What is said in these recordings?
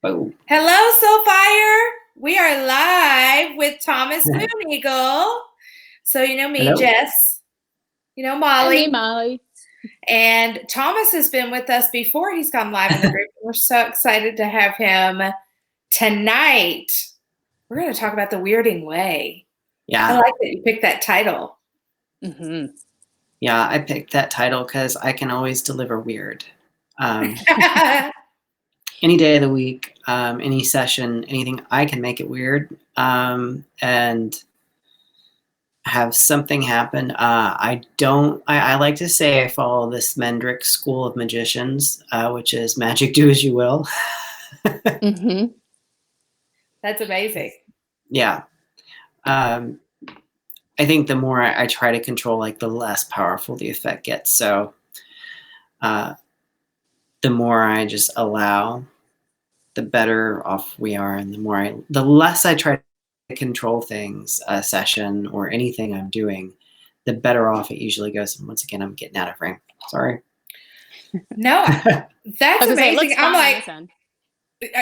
Oh, Hello, Soulfire. We are live with Thomas Mooneagle. So you know me, hello. Jess. You know And me, Molly. Molly. And Thomas has been with us before he's gone live in the group. We're so excited to have him tonight. We're going to talk about the weirding way. I Yeah, like that you picked that title. Mm-hmm. yeah, I picked that title because I can always deliver weird. Any day of the week, any session, anything, I can make it weird and have something happen. I like to say I follow this Mendrick school of magicians, which is magic do as you will. Mm-hmm. That's amazing. Yeah. Um, I think the more I try to control, like the less powerful the effect gets. So the more I just allow, the better off we are, and the less I try to control things, a session or anything I'm doing, the better off it usually goes. And once again, I'm getting out of frame. Sorry. No, that's Say, it amazing. looks I'm fine on like, this end.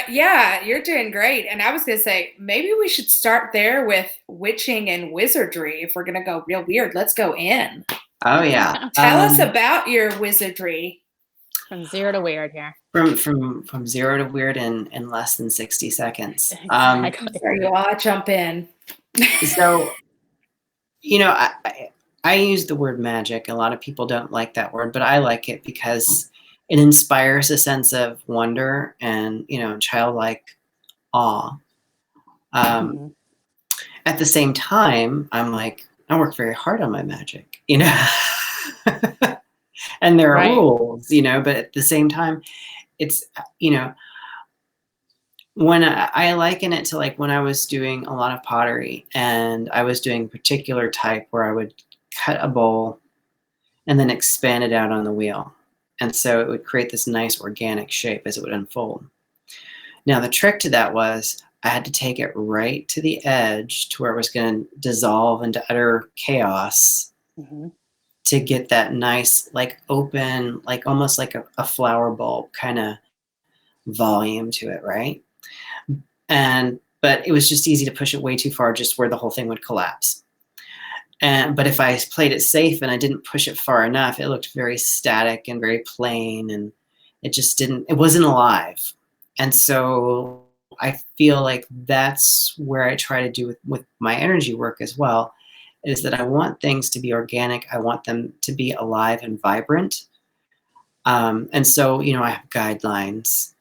yeah, you're doing great. And I was going to say, maybe we should start there with witching and wizardry. If we're going to go real weird, let's go in. Oh yeah. Tell us about your wizardry. From zero to weird here. From zero to weird in less than 60 seconds. Exactly. There you are. Jump in. So, I use the word magic. A lot of people don't like that word, but I like it because it inspires a sense of wonder and, childlike awe. Mm-hmm. At the same time, I'm like, I work very hard on my magic, and there are Right. rules, but at the same time, it's, when I liken it to like when I was doing a lot of pottery and I was doing a particular type where I would cut a bowl and then expand it out on the wheel. And so it would create this nice organic shape as it would unfold. Now, the trick to that was I had to take it right to the edge to where it was going to dissolve into utter chaos Mm-hmm. to get that nice, like open, like almost like a flower bulb kind of volume to it, right? But it was just easy to push it way too far, just where the whole thing would collapse. But if I played it safe and I didn't push it far enough, it looked very static and very plain, and it wasn't alive. And so I feel like that's where I try to do with my energy work as well, is that I want things to be organic. I want them to be alive and vibrant. And so, I have guidelines,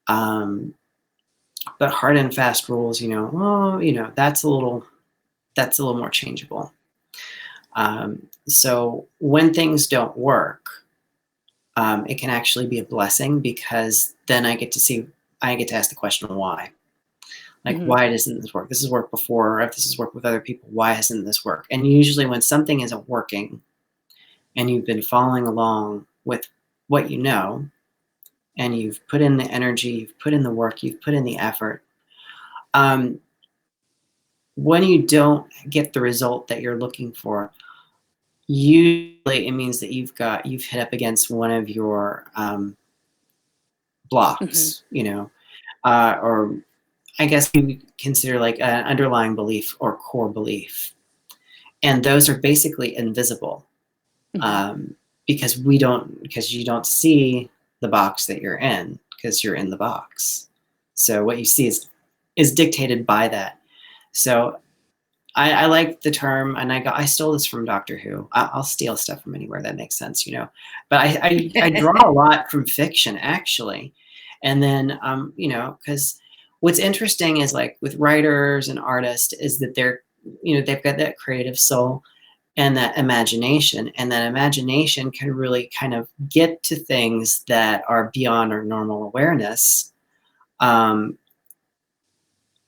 but hard and fast rules, that's a little more changeable. So when things don't work, it can actually be a blessing, because then I get to ask the question, why? Like, Mm-hmm. why doesn't this work? This has worked before, or if this has worked with other people, why hasn't this worked? And usually when something isn't working and you've been following along with what you know, and you've put in the energy, you've put in the work, you've put in the effort, when you don't get the result that you're looking for, usually it means that you've hit up against one of your blocks, Mm-hmm. Or I guess you consider like an underlying belief or core belief. And those are basically invisible, Mm-hmm. because you don't see the box that you're in, because you're in the box. So what you see is dictated by that. So I like the term, and I stole this from Doctor Who. I'll steal stuff from anywhere that makes sense, But I draw a lot from fiction, actually, and then because what's interesting is, like, with writers and artists, is that they've got that creative soul and that imagination, can really kind of get to things that are beyond our normal awareness.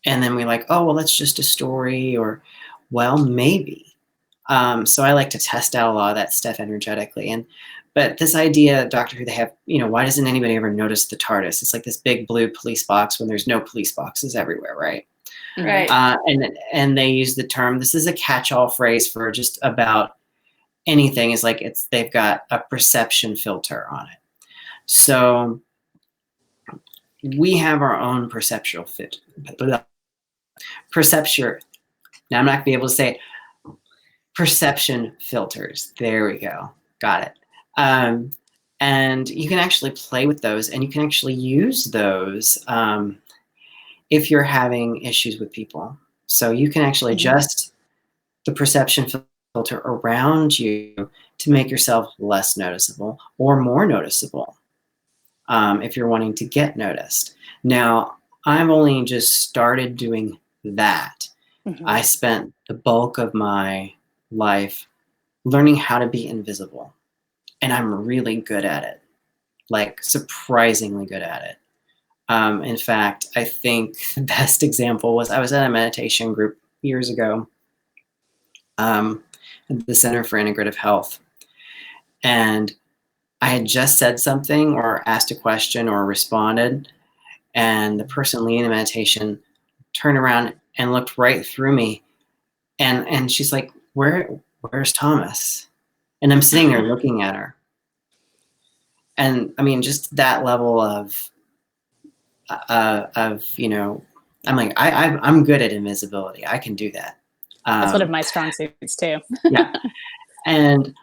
And then we're like, oh, well, that's just a story, or, well, maybe. So I like to test out a lot of that stuff energetically. But this idea, Doctor Who, they have, why doesn't anybody ever notice the TARDIS? It's like this big blue police box when there's no police boxes everywhere, right? Right. And they use the term, this is a catch-all phrase for just about anything, is like they've got a perception filter on it. So we have our own perceptual fit. Perception. Now I'm not gonna be able to say it. Perception filters. There we go. Got it. And you can actually play with those, and you can actually use those if you're having issues with people. So you can actually adjust the perception filter around you to make yourself less noticeable or more noticeable if you're wanting to get noticed. Now, I've only just started doing that. I spent the bulk of my life learning how to be invisible, and I'm really good at it, like surprisingly good at it. In fact, I think the best example was I was at a meditation group years ago at the Center for Integrative Health, and I had just said something or asked a question or responded, and the person leading the meditation turned around and looked right through me, and she's like, where's Thomas? And I'm sitting there looking at her. And I mean, just that level of you know, I'm like, I'm good at invisibility. I can do that. That's one of my strong suits too. Yeah. And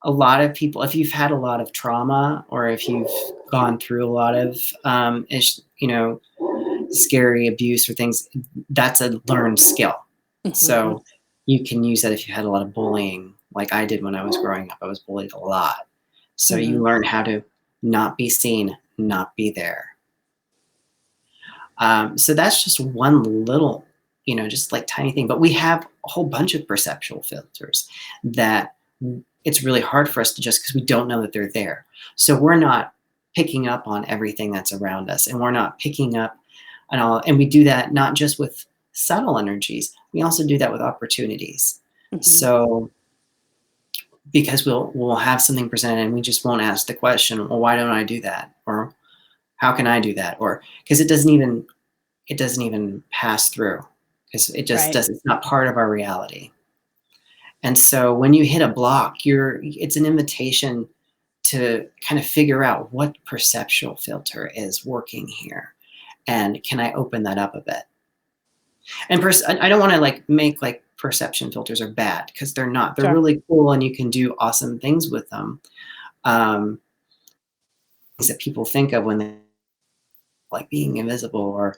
a lot of people, if you've had a lot of trauma or if you've gone through a lot of, you know, scary abuse or things, that's a learned skill. So you can use that if you had a lot of bullying, like I did when I was growing up. I was bullied a lot. So you learn how to not be seen, not be there. So that's just one little, you know, just like tiny thing. But we have a whole bunch of perceptual filters that it's really hard for us to just, because we don't know that they're there. So we're not picking up on everything that's around us, and we're not picking up on all. And we do that not just with subtle energies, we also do that with opportunities. So because we'll have something presented and we just won't ask the question, well, why don't I do that? Or how can I do that? Or because it doesn't even pass through, because it just does. It's not part of our reality. And so when you hit a block, it's an invitation to kind of figure out what perceptual filter is working here, and can I open that up a bit? And I don't want to like make like perception filters are bad, because they're not. They're really cool, and you can do awesome things with them. Things that people think of when they like being invisible or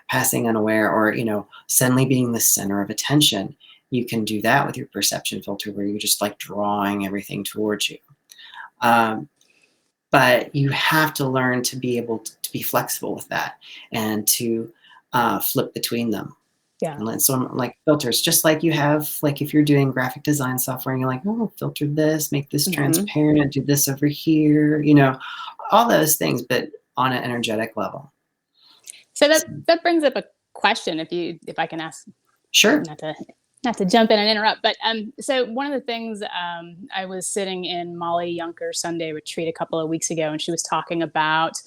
passing unaware, or, you know, suddenly being the center of attention. You can do that with your perception filter, where you're just like drawing everything towards you. But you have to learn to be able to be flexible with that, and to flip between them. Yeah. And so like filters, just like you have, like if you're doing graphic design software and you're like, oh, filter this, make this transparent, do this over here, you know, all those things, but on an energetic level. So that brings up a question, if I can ask. Sure. Not to jump in and interrupt, but so one of the things, I was sitting in Molly Yunker's Sunday retreat a couple of weeks ago, and she was talking about,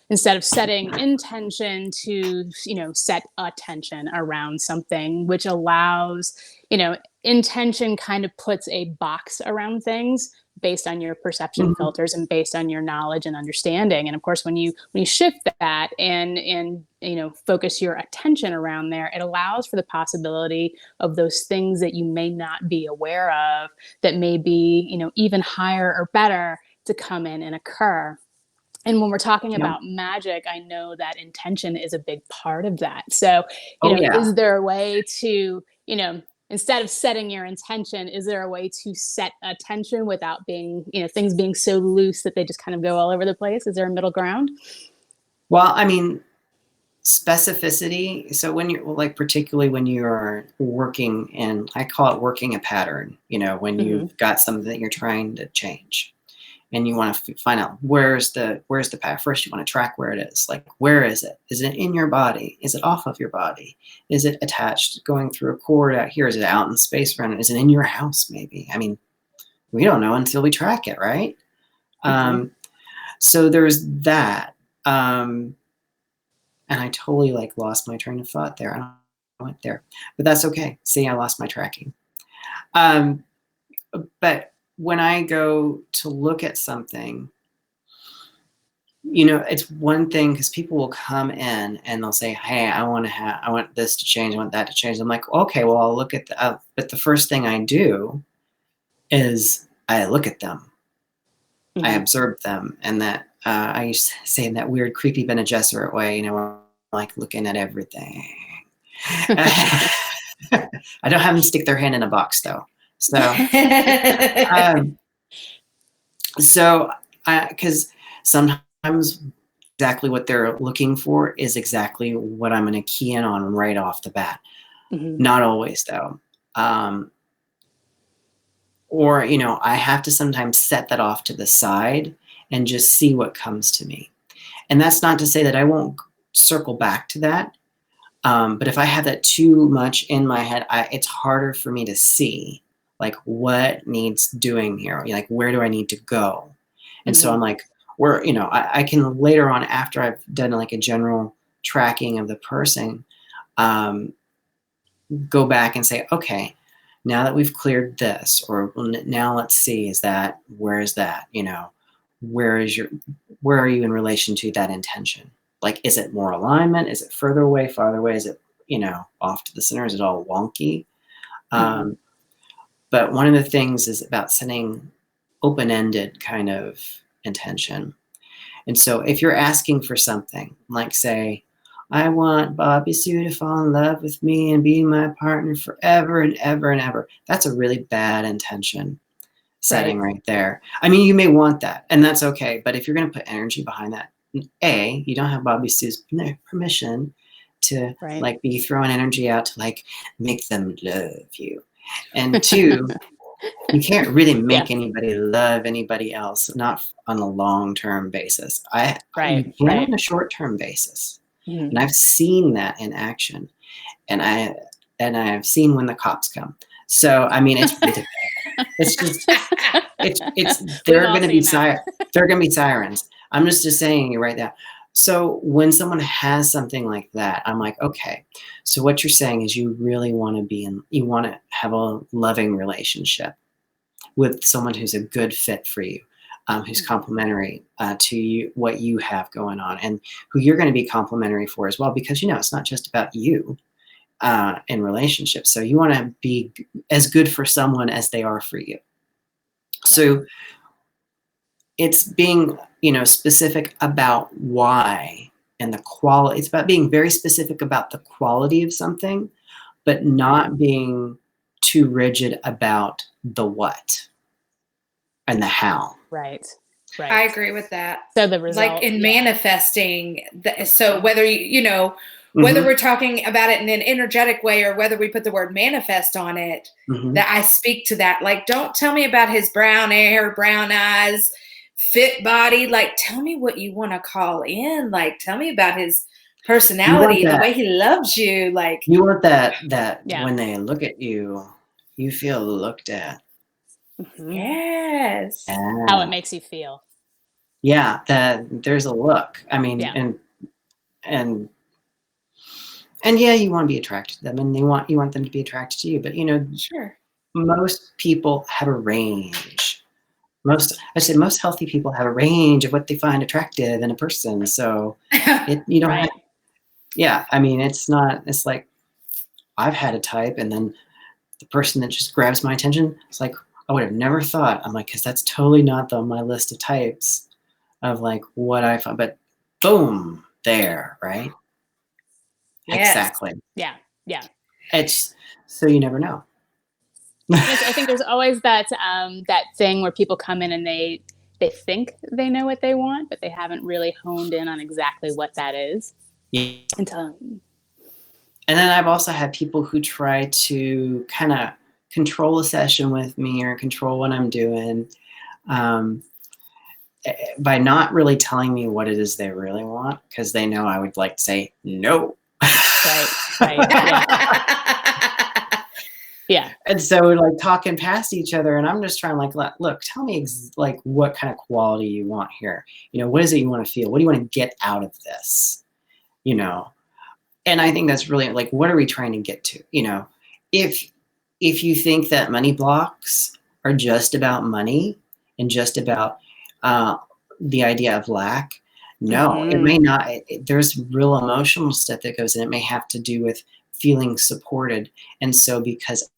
instead of setting intention, to, you know, set attention around something, which allows, you know, intention kind of puts a box around things based on your perception filters and based on your knowledge and understanding. And of course, when you shift that and you know, focus your attention around there, it allows for the possibility of those things that you may not be aware of, that may be, you know, even higher or better, to come in and occur. And when we're talking about magic, I know that intention is a big part of that. So, you know, is there a way to, you know, instead of setting your intention, is there a way to set attention without being, you know, things being so loose that they just kind of go all over the place? Is there a middle ground? Well, I mean, specificity. So when you're like, particularly when you're working in, I call it working a pattern, you know, when you've got something that you're trying to change, and you want to find out where's the path. First, you want to track where it is. Like, where is it? Is it in your body? Is it off of your body? Is it attached, going through a cord out here? Is it out in space around it? Is it in your house? Maybe. I mean, we don't know until we track it, right? So there's that. And I totally like lost my train of thought there. I went there, but that's okay. See, I lost my tracking. But when I go to look at something, it's one thing because people will come in and they'll say, "Hey, I want this to change, I want that to change." I'm like, "Okay, well, I'll look at but the first thing I do is I look at them, I observe them, and that I used to say in that weird, creepy Bene Gesserit way, like looking at everything. I don't have them stick their hand in a box though, so because sometimes exactly what they're looking for is exactly what I'm going to key in on right off the bat. Not always though. Or, I have to sometimes set that off to the side and just see what comes to me. And that's not to say that I won't circle back to that. But if I have that too much in my head, it's harder for me to see like what needs doing here. Like, where do I need to go? And so I'm like, I can later on, after I've done like a general tracking of the person, go back and say, okay, now that we've cleared this, or now let's see, where is that? Where are you in relation to that intention? Like, is it more alignment? Is it further away, farther away? Is it, off to the center? Is it all wonky? But one of the things is about setting open-ended kind of intention. And so if you're asking for something, like say, I want Bobby Sue to fall in love with me and be my partner forever and ever and ever, that's a really bad intention setting right there. I mean, you may want that, and that's okay. But if you're going to put energy behind that, A, you don't have Bobby Sue's permission to like be throwing energy out to like make them love you. And two, you can't really make anybody love anybody else, not on a long-term basis. You can on a short-term basis. And I've seen that in action. And I've seen when the cops come. So, I mean, it's ridiculous. It's just there are going to be sirens. I'm just saying you right now. So when someone has something like that, I'm like, okay, so what you're saying is you really want to have a loving relationship with someone who's a good fit for you, who's complementary to you, what you have going on, and who you're going to be complementary for as well, because, it's not just about you in relationships. So you want to be as good for someone as they are for you. So it's being, specific about why and the quality. It's about being very specific about the quality of something, but not being too rigid about the what and the how. Right. I agree with that. So the result, like in manifesting, so whether whether we're talking about it in an energetic way or whether we put the word manifest on it, that I speak to that. Like, don't tell me about his brown hair, brown eyes, fit body. Like, tell me what you want to call in. Like, tell me about his personality, the way he loves you. Like, you want that when they look at you, you feel looked at. Yes. How it makes you feel. Yeah, that there's a look. I mean, and yeah, you want to be attracted to them, and you want them to be attracted to you. But sure, most people have a range. Most healthy people have a range of what they find attractive in a person. So you don't have, I mean, it's like I've had a type, and then the person that just grabs my attention, it's like, I would have never thought. I'm like, because that's totally not on my list of types of like what I find, but boom, there, right? Yes. Exactly. Yeah. It's so you never know. I think there's always that thing where people come in and they think they know what they want, but they haven't really honed in on exactly what that is. Yeah. And then I've also had people who try to kind of control a session with me or control what I'm doing by not really telling me what it is they really want, because they know I would like to say no. Right. Yeah. And so we're like talking past each other, and I'm just trying to like, look, tell me like what kind of quality you want here. What is it you want to feel? What do you want to get out of this? And I think that's really like, what are we trying to get to? If you think that money blocks are just about money and just about the idea of lack, No, it may not. There's real emotional stuff that goes in. It may have to do with feeling supported. And so because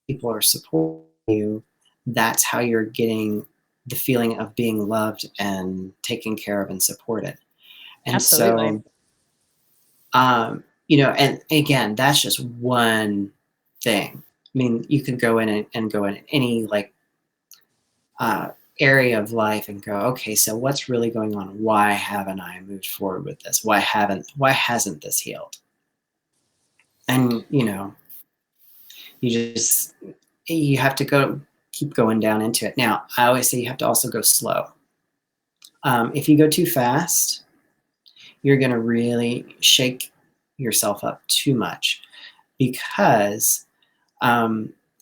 people are supporting you, that's how you're getting the feeling of being loved and taken care of and supported. And Absolutely. so, and again, that's just one thing. I mean, you could go in and go in any like area of life and go, okay, so what's really going on? Why haven't I moved forward with this? Why hasn't this healed? And you have to keep going down into it. Now, I always say you have to also go slow. If you go too fast, you're going to really shake yourself up too much, because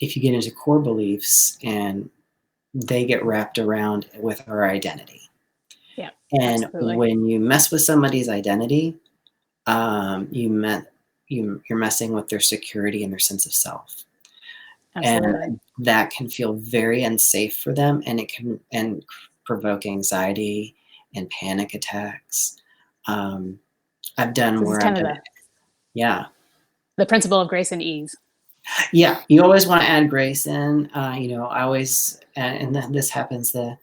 if you get into core beliefs, and they get wrapped around with our identity. Yeah. And absolutely. when you mess with somebody's identity, you're messing with their security and their sense of self. Absolutely. And that can feel very unsafe for them, and it can provoke anxiety and panic attacks. I've done This is where kind I've of done it. the principle of grace and ease. Yeah, you always want to add grace in. I always, and this happens through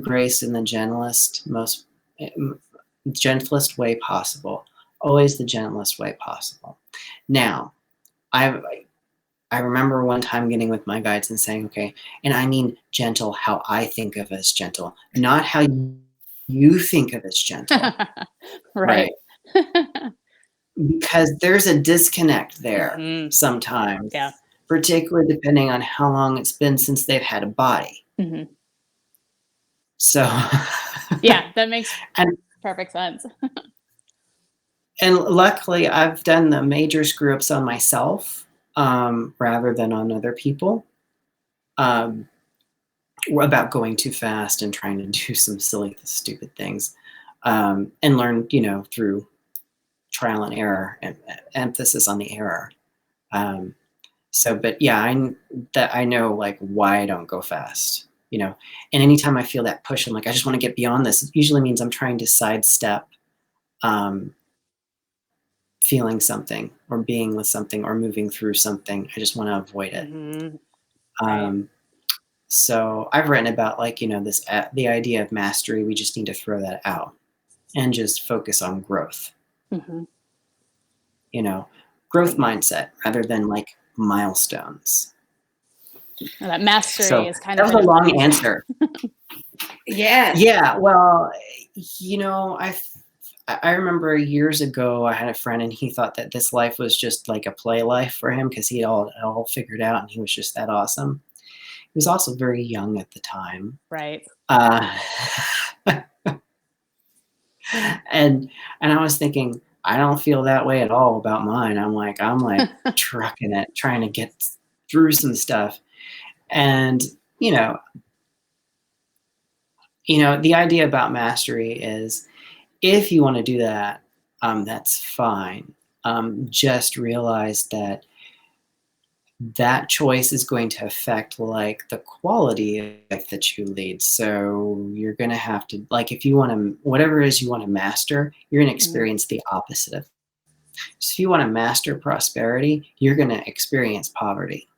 grace in the gentlest way possible. Always the gentlest way possible. Now, I remember one time getting with my guides and saying, okay, and I mean gentle how I think of as gentle, not how you think of as gentle. Right. Because there's a disconnect there sometimes, Yeah. particularly depending on how long it's been since they've had a body. So yeah, that makes perfect sense. And luckily, I've done the major screw ups on myself rather than on other people. About going too fast and trying to do some silly, stupid things, and learn, through trial and error, and emphasis on the error. But yeah, I know like why I don't go fast, and anytime I feel that push, I'm like, I just want to get beyond this. It usually means I'm trying to sidestep feeling something or being with something or moving through something. I just want to avoid it. Right. So I've written about the idea of mastery. We just need to throw that out and just focus on growth. Growth mindset rather than like milestones. Well, that mastery is kind that of was a long answer. Yeah. Well, I remember years ago I had a friend, and he thought that this life was just like a play life for him because he had all figured out, and he was just that awesome. He was also very young at the time. Right. And I was thinking, I don't feel that way at all about mine. I'm like trucking it, trying to get through some stuff. And, the idea about mastery is, if you want to do that, that's fine. Just realize that choice is going to affect like the quality of life that you lead. So you're going to have to, like, if you want to, whatever it is you want to master, you're going to experience the opposite of. So if you want to master prosperity, you're going to experience poverty.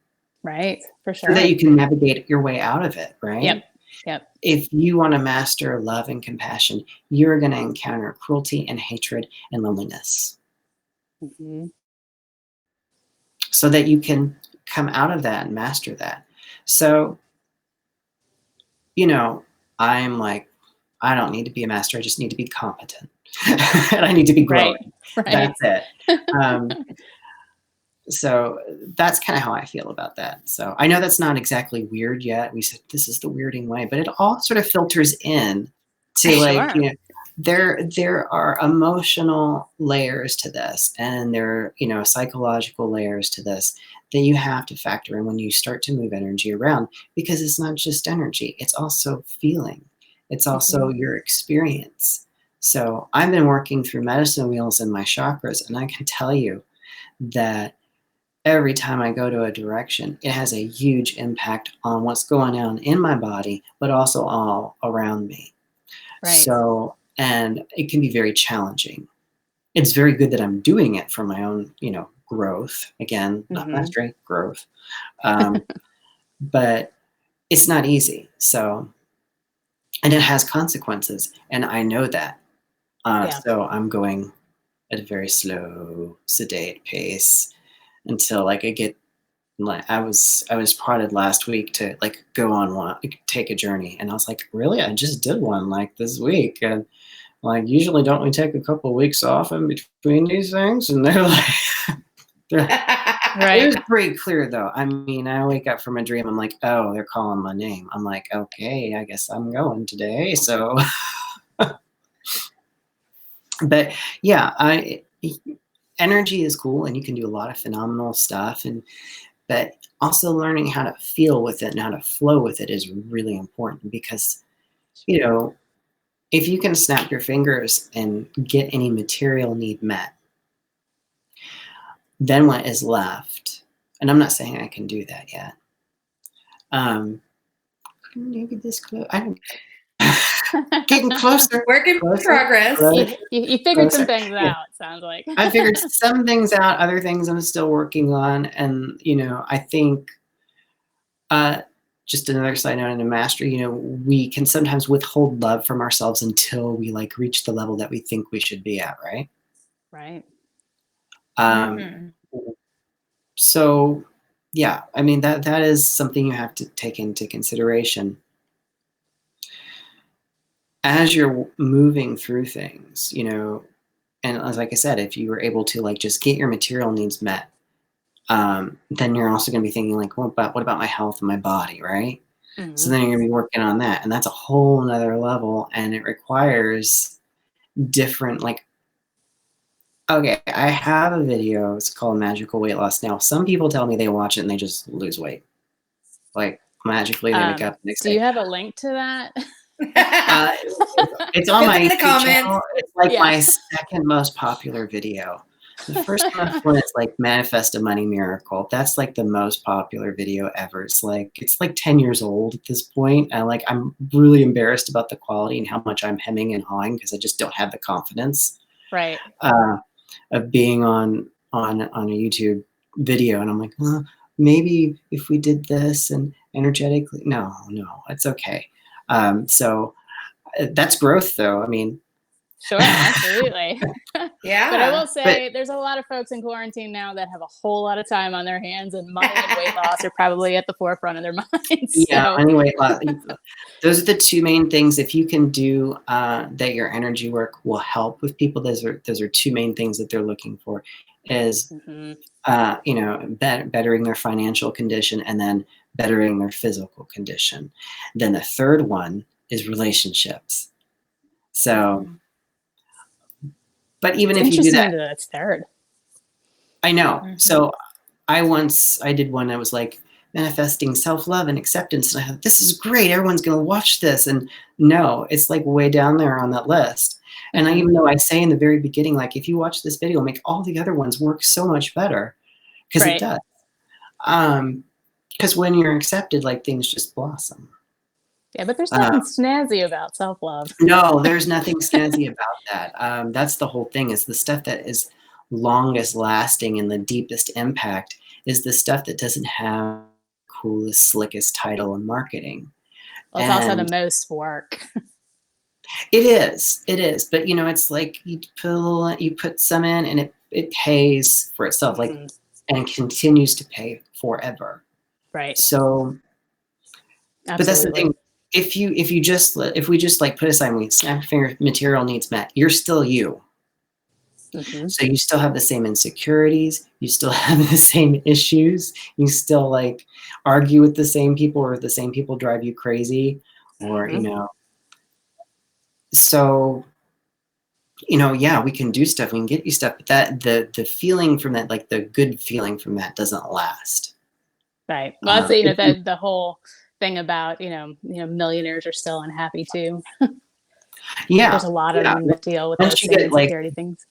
Right. For sure. So that you can navigate your way out of it. Right. Yep. If you want to master love and compassion, you're going to encounter cruelty and hatred and loneliness. So that you can come out of that and master that. So, I'm like, I don't need to be a master. I just need to be competent. And I need to be growing. Right. That's it. So that's kind of how I feel about that. So I know that's not exactly weird yet. We said this is the weirding way, but it all sort of filters in to like, there are emotional layers to this, and there are, psychological layers to this that you have to factor in when you start to move energy around, because it's not just energy. It's also feeling. It's also your experience. So I've been working through medicine wheels in my chakras, and I can tell you that every time I go to a direction, it has a huge impact on what's going on in my body, but also all around me. Right. So and it can be very challenging. It's very good that I'm doing it for my own, growth. Again, not mastery, growth. But it's not easy. So, and it has consequences, and I know that. So I'm going at a very slow, sedate pace until like I get like I was prodded last week to like go on one, take a journey, and I was like, really? I just did one like this week, and like usually don't we take a couple of weeks off in between these things? And they're like, it was pretty clear though. I mean, I wake up from a dream, I'm like, oh, they're calling my name. I'm like, okay, I guess I'm going today. So, but yeah, energy is cool, and you can do a lot of phenomenal stuff, but also learning how to feel with it and how to flow with it is really important, because if you can snap your fingers and get any material need met, then what is left, and I'm not saying I can do that yet. Maybe this close. I'm getting closer. Work in progress. You figured some things out, sounds like. I figured some things out, other things I'm still working on. And, I think just another side note in a mastery, we can sometimes withhold love from ourselves until we like reach the level that we think we should be at, right? Right. So, yeah, I mean, that is something you have to take into consideration as you're moving through things, and like I said, if you were able to like just get your material needs met, then you're also going to be thinking like, what about my health and my body, right? So then you're going to be working on that, and that's a whole nother level, and it requires different like. Okay, I have a video. It's called Magical Weight Loss. Now, some people tell me they watch it and they just lose weight, like magically they wake up the next day. Do you have a link to that? It's on my YouTube channel. It's like my second most popular video. The first one is like Manifest a Money Miracle. That's like the most popular video ever. It's like 10 years old at this point. And like I'm really embarrassed about the quality and how much I'm hemming and hawing because I just don't have the confidence of being on a YouTube video. And I'm like, maybe if we did this and energetically, no, it's okay. So that's growth though. I mean, sure, absolutely. Yeah. But I will say there's a lot of folks in quarantine now that have a whole lot of time on their hands, and money and weight loss are probably at the forefront of their minds. Yeah, money, weight loss. Those are the two main things. If you can do that, your energy work will help with people. Those are two main things that they're looking for is, bettering their financial condition and then bettering their physical condition. Then the third one is relationships. So, but even if you do that, that's third. I know. So I did one that was like manifesting self-love and acceptance. And I thought, this is great. Everyone's going to watch this. And no, it's like way down there on that list. And even though I say in the very beginning, like, if you watch this video, make all the other ones work so much better, because it does. Because when you're accepted, like, things just blossom. Yeah, but there's nothing snazzy about self-love. No, there's nothing snazzy about that. That's the whole thing, is the stuff that is longest lasting and the deepest impact is the stuff that doesn't have coolest, slickest title and marketing. Well, it's also the most work. It is. But it's like you put some in and it pays for itself, like, and continues to pay forever. Right. So, absolutely. But that's the thing. If we just like put aside, we snap your finger, material needs met, you're still you. So you still have the same insecurities, you still have the same issues, you still like argue with the same people, or the same people drive you crazy, or so yeah, we can do stuff, we can get you stuff, but that the feeling from that, like the good feeling from that, doesn't last. Right. Well, that's the whole thing about millionaires are still unhappy too. Yeah, there's a lot of them that deal with those insecurity things.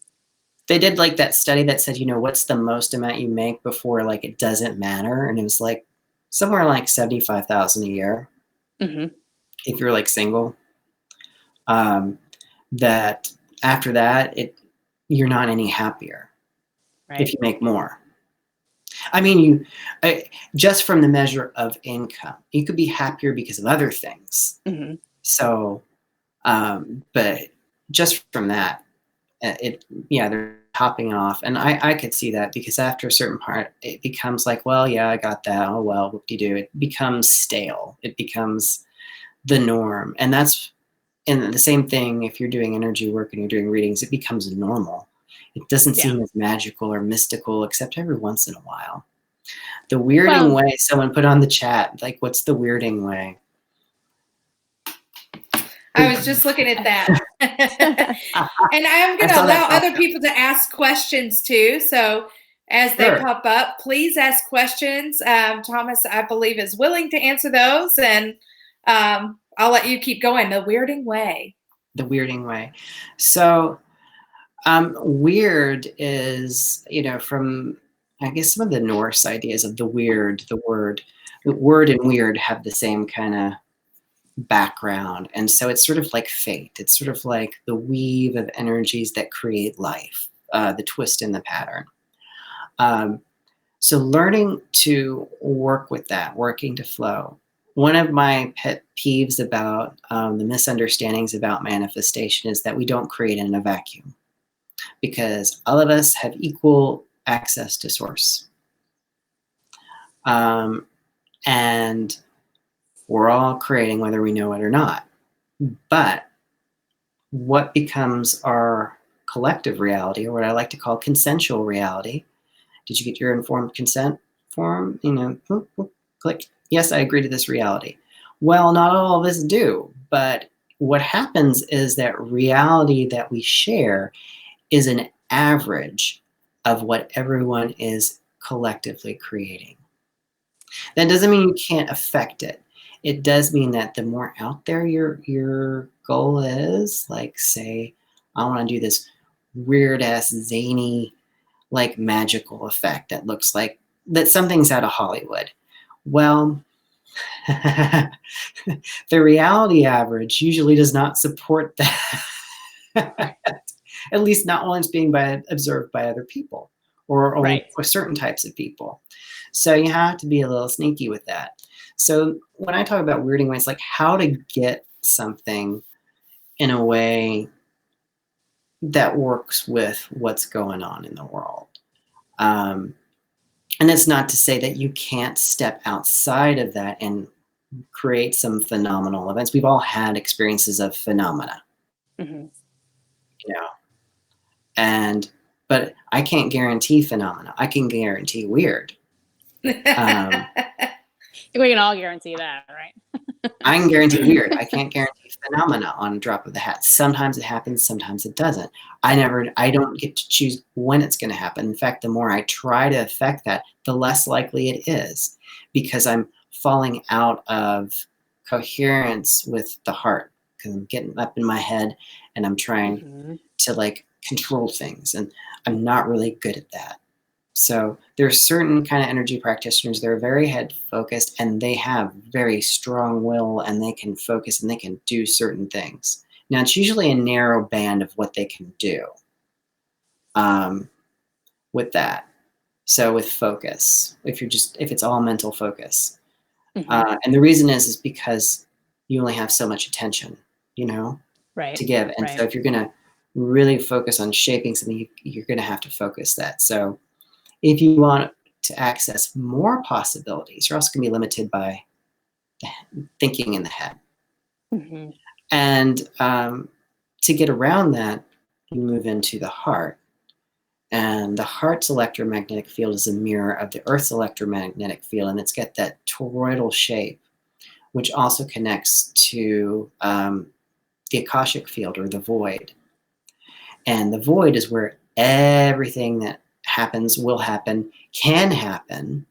They did like that study that said, what's the most amount you make before like it doesn't matter, and it was like somewhere like $75,000 a year if you're like single. that after that, you're not any happier if you make more. I mean, just from the measure of income, you could be happier because of other things. Mm-hmm. So, but just from that, they're topping off. And I could see that, because after a certain part, it becomes like, well, yeah, I got that. Oh, well, whoop-de-doo. It becomes stale. It becomes the norm. And the same thing, if you're doing energy work and you're doing readings, it becomes normal. It doesn't seem as magical or mystical, except every once in a while. The weirding way, someone put on the chat, like, what's the weirding way? I was just looking at that. And I'm going to allow other people to ask questions too. So as they pop up, please ask questions. Thomas, I believe, is willing to answer those. And I'll let you keep going. The weirding way. The weirding way. So weird is, from, I guess, some of the Norse ideas of the weird, the word and weird have the same kind of background. And so it's sort of like fate. It's sort of like the weave of energies that create life, the twist in the pattern. So learning to work with that, working to flow. One of my pet peeves about the misunderstandings about manifestation is that we don't create in a vacuum, because all of us have equal access to source. And we're all creating whether we know it or not. But what becomes our collective reality, or what I like to call consensual reality? Did you get your informed consent form? Click, yes, I agree to this reality. Well, not all of us do, but what happens is that reality that we share is an average of what everyone is collectively creating. That doesn't mean you can't affect it. It does mean that the more out there your goal is, like, say, I want to do this weird ass zany, like, magical effect that looks like that something's out of Hollywood. Well, the reality average usually does not support that. At least not when it's being observed by other people, or only for certain types of people. So you have to be a little sneaky with that. So when I talk about weirding ways, like how to get something in a way that works with what's going on in the world. And that's not to say that you can't step outside of that and create some phenomenal events. We've all had experiences of phenomena, but I can't guarantee phenomena. I can guarantee weird. We can all guarantee that, right? I can guarantee weird. I can't guarantee phenomena on a drop of the hat. Sometimes it happens, sometimes it doesn't. I don't get to choose when it's going to happen. In fact, the more I try to affect that, the less likely it is, because I'm falling out of coherence with the heart, because I'm getting up in my head and I'm trying to, like, control things, and I'm not really good at that. So there are certain kind of energy practitioners that are very head focused, and they have very strong will, and they can focus and they can do certain things. Now, it's usually a narrow band of what they can do with that. So with focus, if it's all mental focus. And the reason is because you only have so much attention, to give. And so if you're going to really focus on shaping something, you're going to have to focus that. So if you want to access more possibilities, you're also going to be limited by thinking in the head. And to get around that, you move into the heart. And the heart's electromagnetic field is a mirror of the Earth's electromagnetic field, and it's got that toroidal shape, which also connects to the Akashic field, or the void. And the void is where everything that happens, will happen, can happen,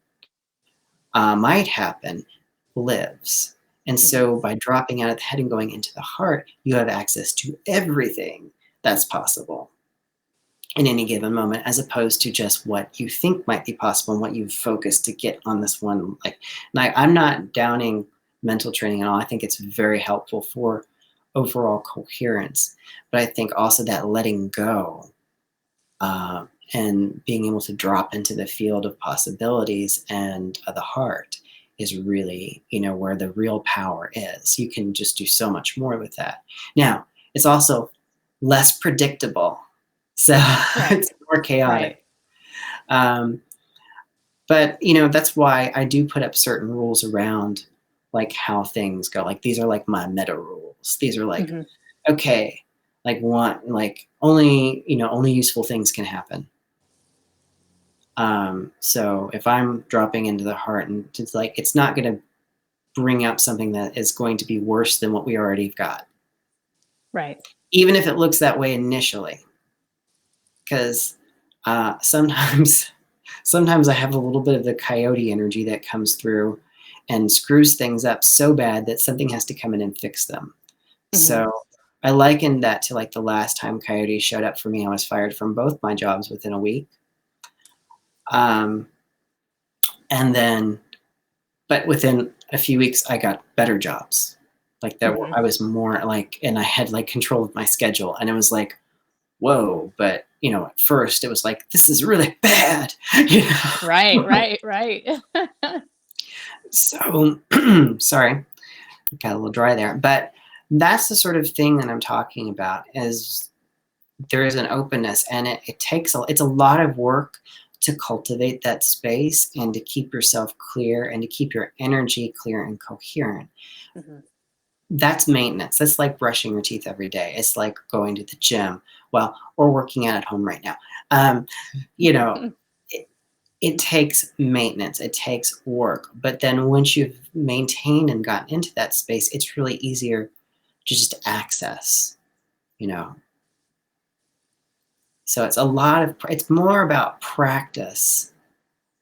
might happen, lives. And so by dropping out of the head and going into the heart, you have access to everything that's possible in any given moment, as opposed to just what you think might be possible and what you've focused to get on this one. Like, I'm not downing mental training at all. I think it's very helpful for overall coherence. But I think also that letting go and being able to drop into the field of possibilities and the heart is really, where the real power is. You can just do so much more with that. Now, it's also less predictable. So it's more chaotic. Right. But, that's why I do put up certain rules around like how things go. Like these are like my meta rules. These are like, okay, like only useful things can happen. So if I'm dropping into the heart, and it's like, it's not going to bring up something that is going to be worse than what we already got. Right. Even if it looks that way initially. Because sometimes I have a little bit of the coyote energy that comes through and screws things up so bad that something has to come in and fix them. So I likened that to like the last time coyote showed up for me. I was fired from both my jobs within a week. And then, but within a few weeks, I got better jobs. Like that, I was more like, and I had like control of my schedule. And it was like, whoa. But, at first it was like, this is really bad. Right. So, sorry, got a little dry there. But that's the sort of thing that I'm talking about, is there is an openness, and it's a lot of work to cultivate that space and to keep yourself clear and to keep your energy clear and coherent. That's maintenance. That's like brushing your teeth every day. It's like going to the gym, or working out at home right now. It takes maintenance. It takes work. But then once you've maintained and gotten into that space, it's really easier to just access, So it's more about practice,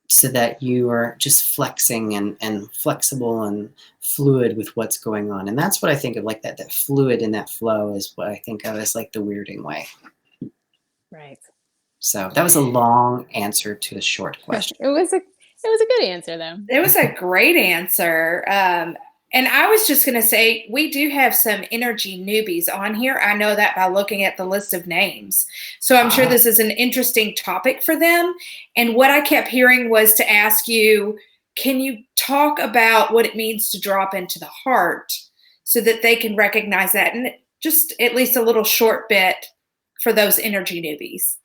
so that you are just flexing and flexible and fluid with what's going on. And that's what I think of, like that fluid and that flow is what I think of as like the weirding way. Right. So that was a long answer to a short question. It was a good answer, though. It was a great answer. And I was just going to say, we do have some energy newbies on here. I know that by looking at the list of names. So I'm sure this is an interesting topic for them. And what I kept hearing was to ask you, can you talk about what it means to drop into the heart so that they can recognize that? And just at least a little short bit for those energy newbies.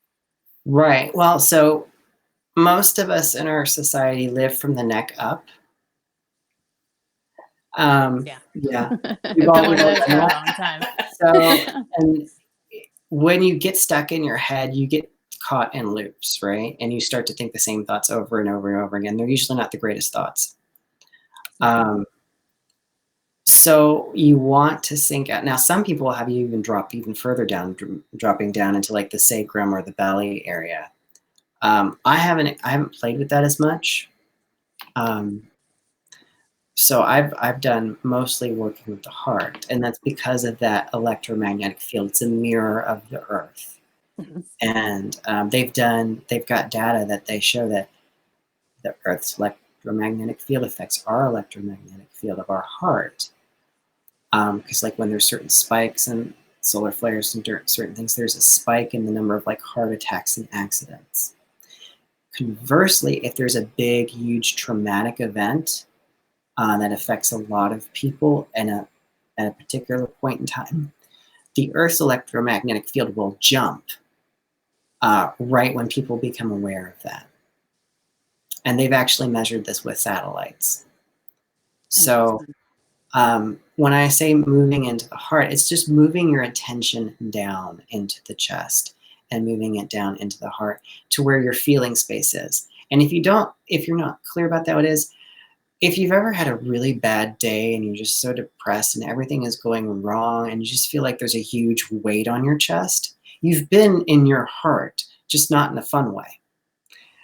Right. Well, so most of us in our society live from the neck up. Yeah. We've all been one of those for a long time. So, and when you get stuck in your head, you get caught in loops, right? And you start to think the same thoughts over and over and over again. They're usually not the greatest thoughts. So you want to sink out. Now, some people have you even drop even further down, dropping down into like the sacrum or the belly area. I haven't played with that as much. So I've done mostly working with the heart, and that's because of that electromagnetic field. It's a mirror of the earth. And they've got data that they show that the earth's electromagnetic field affects our electromagnetic field of our heart. Because like when there's certain spikes and solar flares and certain things, there's a spike in the number of like heart attacks and accidents. Conversely, if there's a big, huge traumatic event that affects a lot of people at a particular point in time, the Earth's electromagnetic field will jump right when people become aware of that. And they've actually measured this with satellites. So when I say moving into the heart, it's just moving your attention down into the chest and moving it down into the heart to where your feeling space is. And if you're not clear about that, what it is, if you've ever had a really bad day and you're just so depressed and everything is going wrong and you just feel like there's a huge weight on your chest, you've been in your heart, just not in a fun way.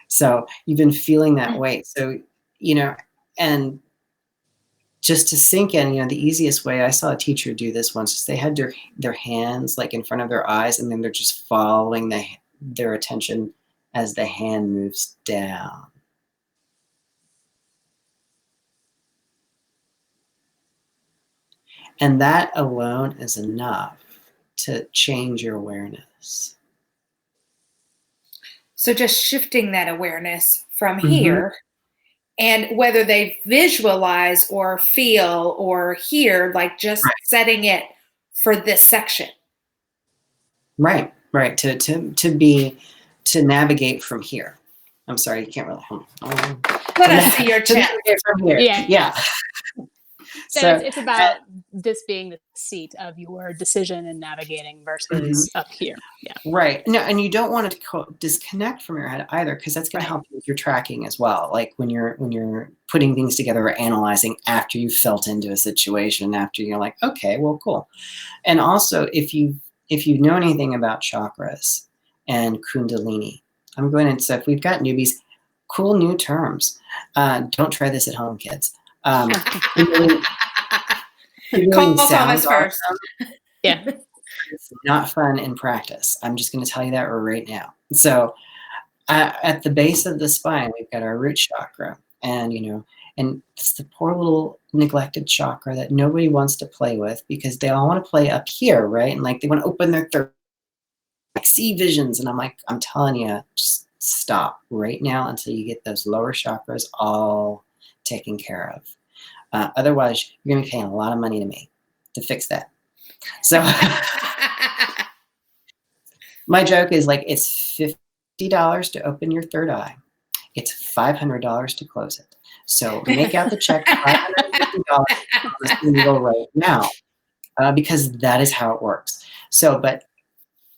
So you've been feeling that weight. So, and just to sink in, the easiest way, I saw a teacher do this once, is they had their hands like in front of their eyes, and then they're just following their attention as the hand moves down. And that alone is enough to change your awareness. So just shifting that awareness from Mm-hmm. here, and whether they visualize or feel or hear, like just setting it for this section. Right. To navigate from here. I'm sorry, you can't really. Let us see your chest. From here. Yeah. So it's about this being the seat of your decision and navigating versus up here. Yeah. Right. No, and you don't want to disconnect from your head either, because that's going to help you with your tracking as well. Like when you're putting things together or analyzing after you've felt into a situation, after you're like, okay, well, cool. And also, if you know anything about chakras and Kundalini, I'm going to say, if we've got newbies, cool new terms. Don't try this at home, kids. Kundalini Call Thomas first. Yeah. It's not fun in practice. I'm just going to tell you that right now. So at the base of the spine, we've got our root chakra, and and it's the poor little neglected chakra that nobody wants to play with, because they all want to play up here, right? And like they want to open their third, like see visions. And I'm like, I'm telling you, just stop right now until you get those lower chakras all taken care of. Otherwise, you're going to be paying a lot of money to me to fix that. So my joke is like, it's $50 to open your third eye. It's $500 to close it. So make out the check, $550 right now, because that is how it works. So, but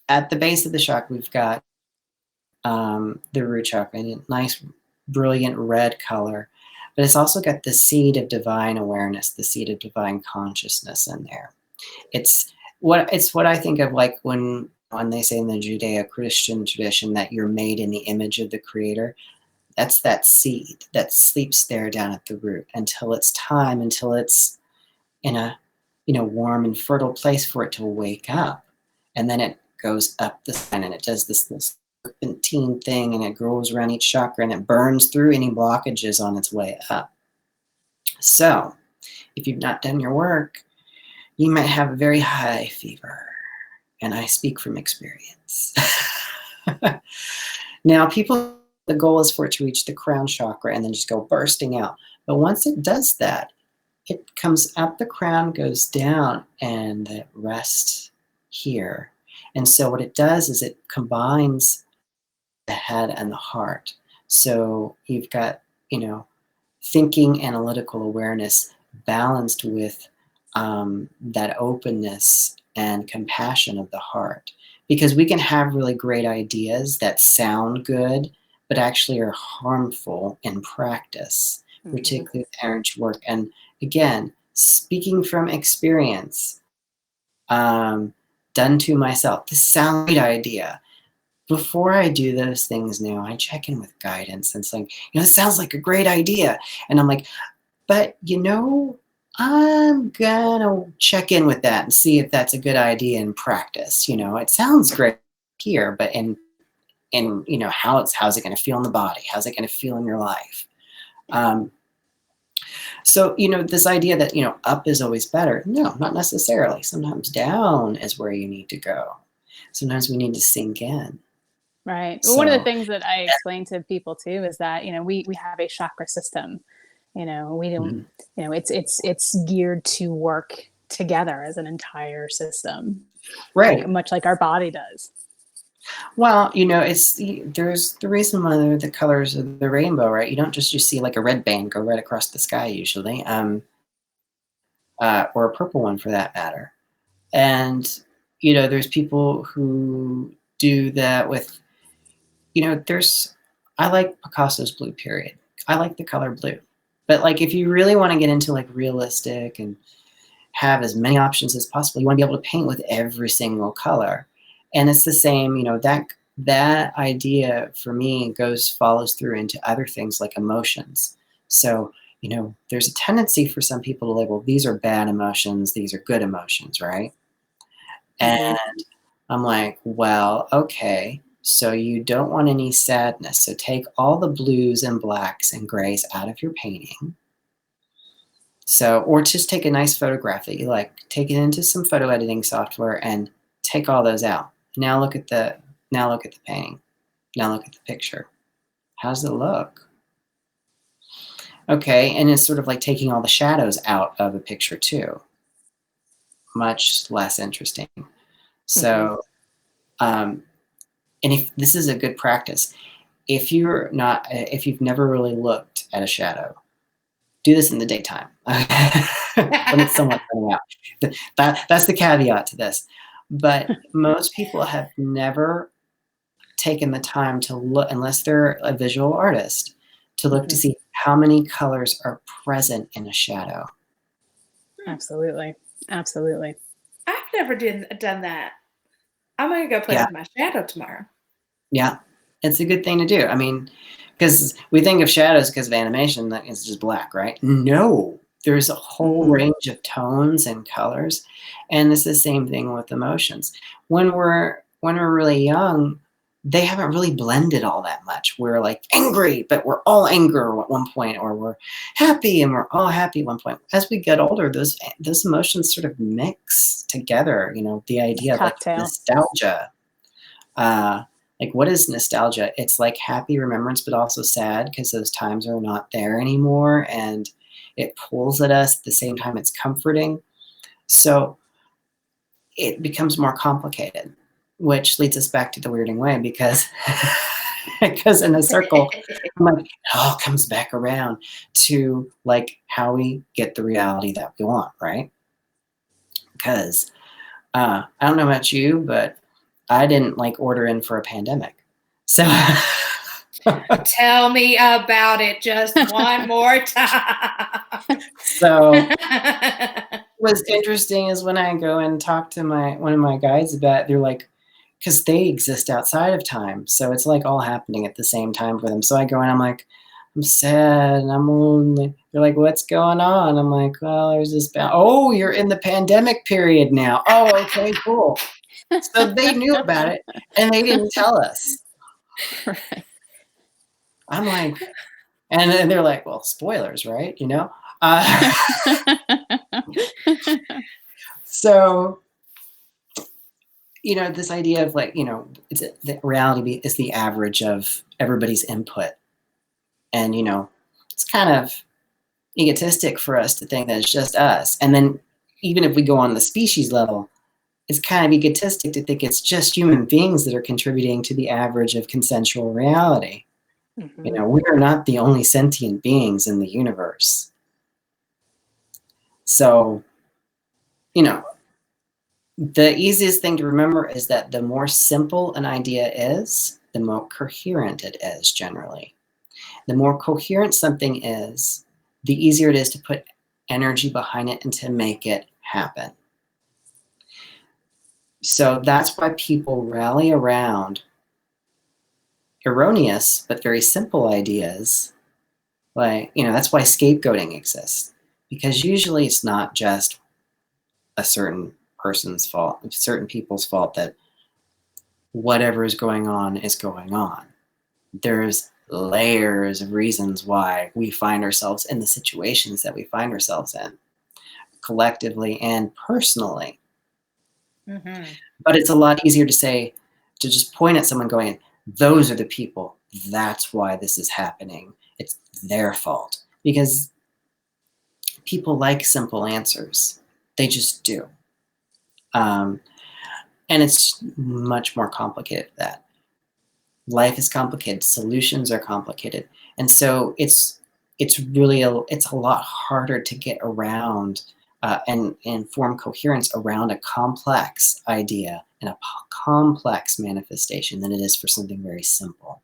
at the base of the chakra, we've got the root chakra, and a nice, brilliant red color. But it's also got the seed of divine awareness, the seed of divine consciousness in there. It's what I think of like when they say in the Judeo-Christian tradition that you're made in the image of the Creator. That's that seed that sleeps there down at the root until it's in a warm and fertile place for it to wake up, and then it goes up the spine and it does this little serpentine thing, and it grows around each chakra and it burns through any blockages on its way up. So if you've not done your work, you might have a very high fever, and I speak from experience. Now, the goal is for it to reach the crown chakra and then just go bursting out. But once it does that, it comes up the crown, goes down, and it rests here. And so what it does is it combines the head and the heart. So you've got, thinking, analytical awareness balanced with that openness and compassion of the heart. Because we can have really great ideas that sound good, but actually are harmful in practice, particularly with energy work. And again, speaking from experience, done to myself, this sounds like a great idea. Before I do those things now, I check in with guidance, and it's like, this sounds like a great idea. And I'm like, but I'm gonna check in with that and see if that's a good idea in practice. It sounds great here, but in how's it going to feel in the body? How's it going to feel in your life? So this idea that up is always better. No, not necessarily. Sometimes down is where you need to go. Sometimes we need to sink in. Right. Well, one of the things that I explain to people too is that we have a chakra system. We don't. It's geared to work together as an entire system, right? Much like our body does. Well, there's the reason why they're the colors of the rainbow, right? You don't just see like a red band go right across the sky usually, or a purple one for that matter. And there's people who do that with, I like Picasso's blue period. I like the color blue. But like if you really want to get into like realistic and have as many options as possible, you want to be able to paint with every single color. And it's the same, that idea for me follows through into other things like emotions. So, there's a tendency for some people to label, these are bad emotions, these are good emotions, right? And I'm like, well, okay, so you don't want any sadness. So take all the blues and blacks and grays out of your painting So, or just take a nice photograph that you like, take it into some photo editing software and take all those out. Now look at the painting. Now look at the picture. How does it look? Okay, and it's sort of like taking all the shadows out of a picture too. Much less interesting. So, and if this is a good practice, if you've never really looked at a shadow, do this in the daytime when it's somewhat coming out. That's the caveat to this. But most people have never taken the time to look, unless they're a visual artist, to look to see how many colors are present in a shadow. Absolutely. Absolutely. I've never done that. I'm going to go play with my shadow tomorrow. Yeah, it's a good thing to do. I mean, because we think of shadows because of animation, that it's just black, right? No, there's a whole range of tones and colors. And it's the same thing with emotions. When we're really young, they haven't really blended all that much. We're like angry, but we're all anger at one point, or we're happy and we're all happy at one point. As we get older, those emotions sort of mix together. You know, the idea of like nostalgia. Like, what is nostalgia? It's like happy remembrance, but also sad because those times are not there anymore, and it pulls at us at the same time it's comforting. So it becomes more complicated, which leads us back to the weirding way, because in a circle, I'm like, it all comes back around to like how we get the reality that we want, right? Because I don't know about you, but I didn't like order in for a pandemic. So tell me about it just one more time. So what's interesting is when I go and talk to one of my guides about it, they're like, because they exist outside of time. So it's like all happening at the same time for them. So I go and I'm like, I'm sad and I'm lonely. They're like, what's going on? I'm like, well, there's this, oh, you're in the pandemic period now. Oh, okay, cool. So they knew about it and they didn't tell us. Right. I'm like, and then they're like, well, spoilers, right? You know? So, you know, this idea of like, you know, the reality is the average of everybody's input. And, you know, it's kind of egotistic for us to think that it's just us. And then even if we go on the species level, it's kind of egotistic to think it's just human beings that are contributing to the average of consensual reality. You know, we are not the only sentient beings in the universe. So, you know, the easiest thing to remember is that the more simple an idea is, the more coherent it is generally. The more coherent something is, the easier it is to put energy behind it and to make it happen. So that's why people rally around erroneous but very simple ideas. Like, you know, that's why scapegoating exists, because usually it's not just a certain person's fault, certain people's fault that whatever is going on is going on. There's layers of reasons why we find ourselves in the situations that we find ourselves in, collectively and personally. But it's a lot easier to just point at someone going, those are the people, that's why this is happening, it's their fault. Because people like simple answers. They just do. And it's much more complicated than that. Life is complicated. Solutions are complicated. And so it's really a lot harder to get around and form coherence around a complex idea and a complex manifestation than it is for something very simple.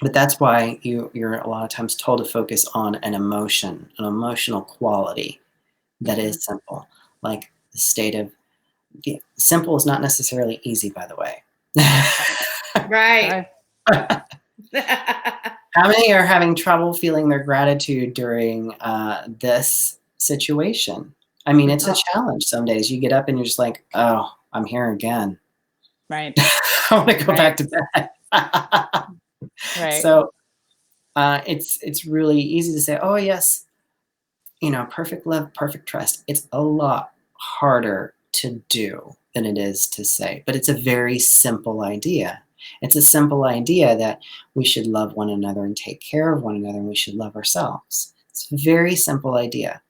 But that's why you're a lot of times told to focus on an emotional quality that is simple. Like the state of simple is not necessarily easy, by the way. Right. How many are having trouble feeling their gratitude during this situation? I mean, it's a challenge. Some days you get up and you're just like, oh, I'm here again. Right. I want to go back to bed. Right. So It's really easy to say, oh yes, perfect love, perfect trust. It's a lot harder to do than it is to say, but it's a very simple idea. It's a simple idea that we should love one another and take care of one another, and we should love ourselves. It's a very simple idea,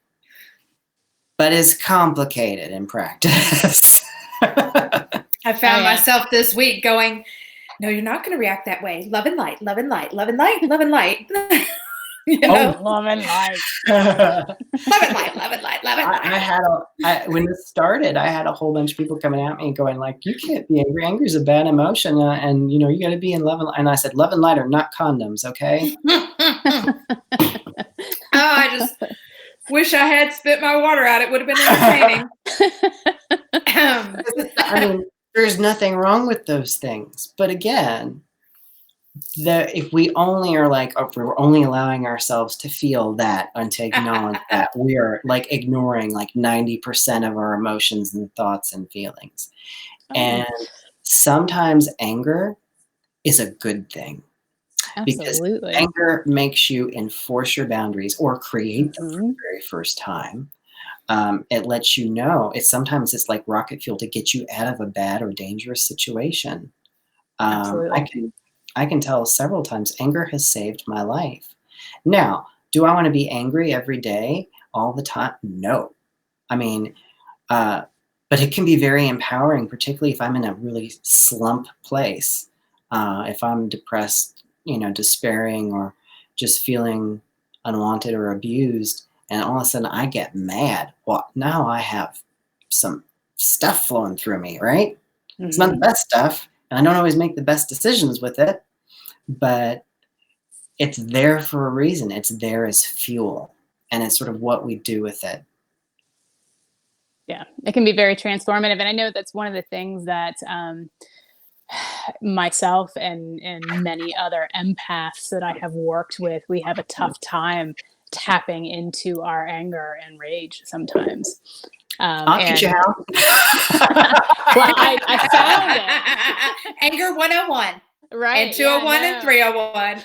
but it's complicated in practice. I found myself this week going, no, you're not going to react that way. Love and light, love and light, love and light, love and light. Love and light. Love and light, love and light, love and light. When this started, I had a whole bunch of people coming at me going like, you can't be angry. Anger is a bad emotion. And you got to be in love and light. And I said, love and light are not condoms. Okay. I just wish I had spit my water out. It would have been entertaining. I mean, there's nothing wrong with those things. But again, if we only are like, if we're only allowing ourselves to feel that and to acknowledge that, we are like ignoring like 90% of our emotions and thoughts and feelings. And sometimes anger is a good thing. Absolutely. Because anger makes you enforce your boundaries or create them for the very first time. It lets you know. Sometimes it's like rocket fuel to get you out of a bad or dangerous situation. Absolutely. I can tell several times anger has saved my life. Now, do I want to be angry every day, all the time? No. I mean, but it can be very empowering, particularly if I'm in a really slump place. If I'm depressed, despairing, or just feeling unwanted or abused, and all of a sudden I get mad. Well, now I have some stuff flowing through me, right? Mm-hmm. It's not the best stuff, and I don't always make the best decisions with it, but it's there for a reason. It's there as fuel, and it's sort of what we do with it. Yeah, it can be very transformative. And I know that's one of the things that myself and many other empaths that I have worked with, we have a tough time tapping into our anger and rage sometimes. I'll teach you how. Well, I found it. Anger 101. Right. And 201 and 301.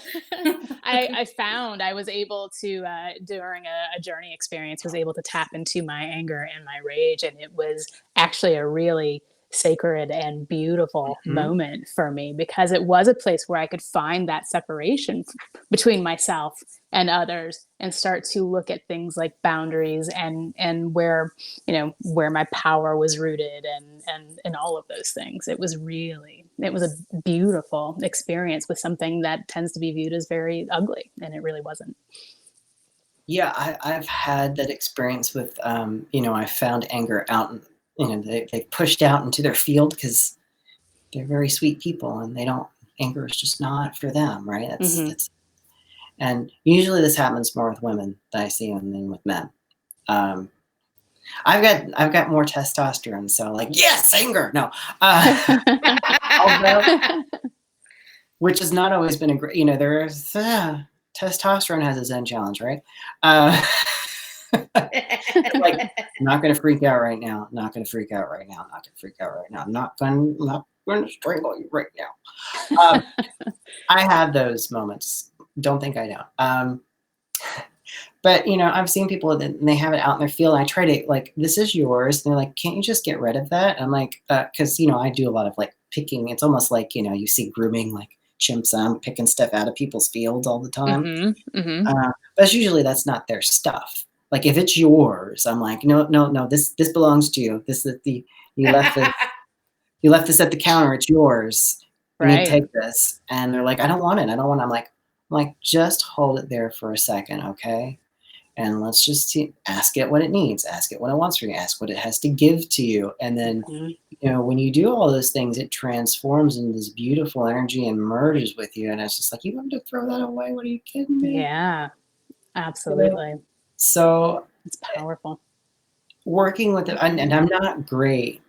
I found I was able to, during a journey experience, was able to tap into my anger and my rage. And it was actually a really sacred and beautiful moment for me, because it was a place where I could find that separation between myself and others and start to look at things like boundaries and where my power was rooted and all of those things. It was a beautiful experience with something that tends to be viewed as very ugly, and it really wasn't. Yeah, I've had that experience with, I found anger out, they pushed out into their field because they're very sweet people and anger is just not for them, right? And usually this happens more with women that I see than with men. I've got more testosterone, so like, yes, anger. No, although, which has not always been a great, there's testosterone has its own challenge, right? Like, I'm not going to freak out right now. Not going to freak out right now. Not going to freak out right now. I'm not going to strangle you right now. I have those moments. Don't think I don't. But I've seen people that they have it out in their field. And I try to like, this is yours. And they're like, can't you just get rid of that? I'm like, because I do a lot of like picking. It's almost like you see grooming like chimps. I'm picking stuff out of people's fields all the time. But usually that's not their stuff. Like if it's yours, I'm like, no, this belongs to you. You left this at the counter. It's yours. You need to take this. And they're like, I don't want it. I'm like, just hold it there for a second, okay? And let's just ask it what it needs. Ask it what it wants from you. Ask what it has to give to you. And then, when you do all those things, it transforms into this beautiful energy and merges with you. And it's just like, you want to throw that away? What are you kidding me? Yeah, absolutely. So it's powerful. Working with it, and I'm not great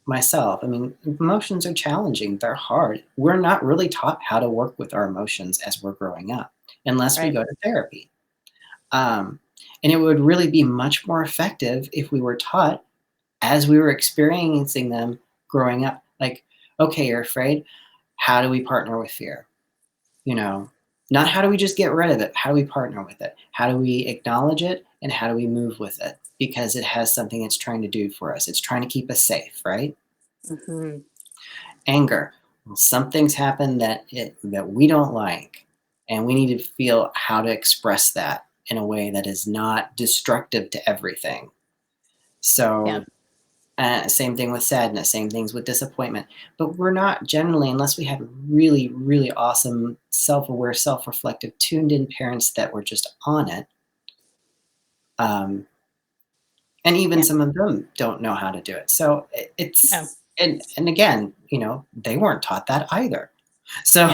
myself. I mean, emotions are challenging. They're hard. We're not really taught how to work with our emotions as we're growing up, unless we go to therapy. And it would really be much more effective if we were taught as we were experiencing them growing up. Like, okay, you're afraid. How do we partner with fear? Not how do we just get rid of it? How do we partner with it? How do we acknowledge it? And how do we move with it? Because it has something it's trying to do for us. It's trying to keep us safe, right? Mm-hmm. Anger. Well, some things happen that we don't like, and we need to feel how to express that in a way that is not destructive to everything. So same thing with sadness, same things with disappointment. But we're not generally, unless we have really, really awesome, self-aware, self-reflective, tuned-in parents that were just on it. And even some of them don't know how to do it. So it's and again, they weren't taught that either. So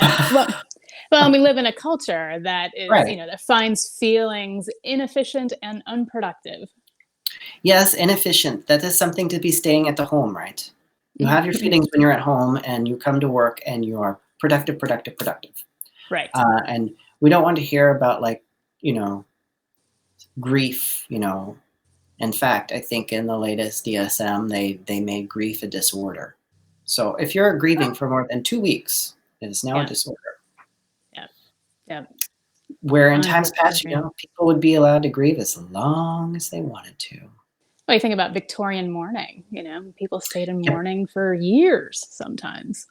well, we live in a culture that is, right. That finds feelings inefficient and unproductive. Yes, inefficient. That is something to be staying at the home, right? You have your feelings when you're at home, and you come to work, and you are productive. Right. And we don't want to hear about grief. In fact, I think in the latest DSM, they made grief a disorder. So if you're grieving for more than 2 weeks, it is now a disorder. Yeah. Where in times past, people would be allowed to grieve as long as they wanted to. Well, you think about Victorian mourning, people stayed in mourning for years sometimes.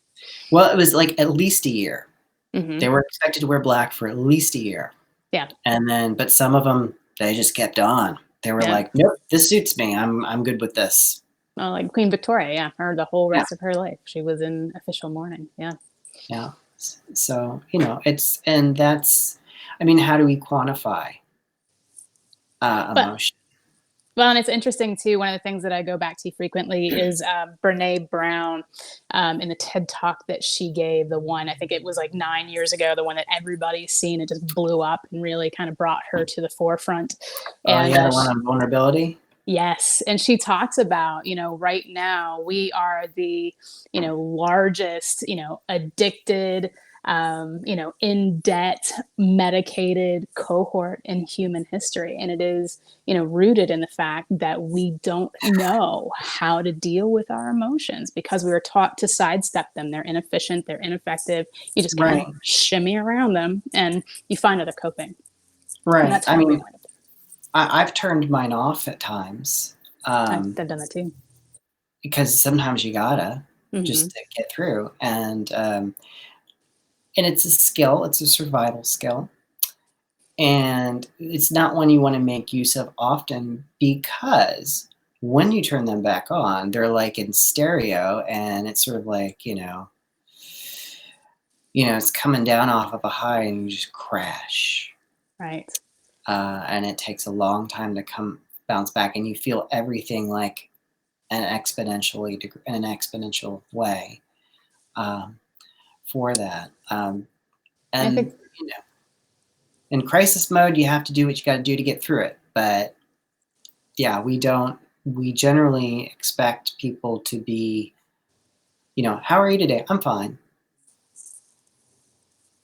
Well, it was like at least a year. Mm-hmm. They were expected to wear black for at least a year. Yeah. And then, but some of them, they just kept on. They were like, nope, this suits me. I'm good with this. Well, like Queen Victoria, her the whole rest of her life, she was in official mourning. Yeah. Yeah. So, that's, how do we quantify emotion? Well, and it's interesting too. One of the things that I go back to frequently is Brene Brown in the TED Talk that she gave. The one, I think it was like 9 years ago, the one that everybody's seen. It just blew up and really kind of brought her to the forefront. And the one on vulnerability. Yes. And she talks about, right now we are the, largest, addicted, in debt, medicated cohort in human history. And it is, rooted in the fact that we don't know how to deal with our emotions because we were taught to sidestep them. They're inefficient, they're ineffective. You just kind of shimmy around them and you find other coping. Right. That's I've turned mine off at times. I've done that too. Because sometimes you gotta just to get through. And it's a skill. It's a survival skill. And it's not one you want to make use of often because when you turn them back on, they're like in stereo and it's sort of like, it's coming down off of a high and you just crash. Right. And it takes a long time to bounce back and you feel everything like in an exponential way for that. And in crisis mode, you have to do what you got to do to get through it. But yeah, we generally expect people to be, how are you today? I'm fine.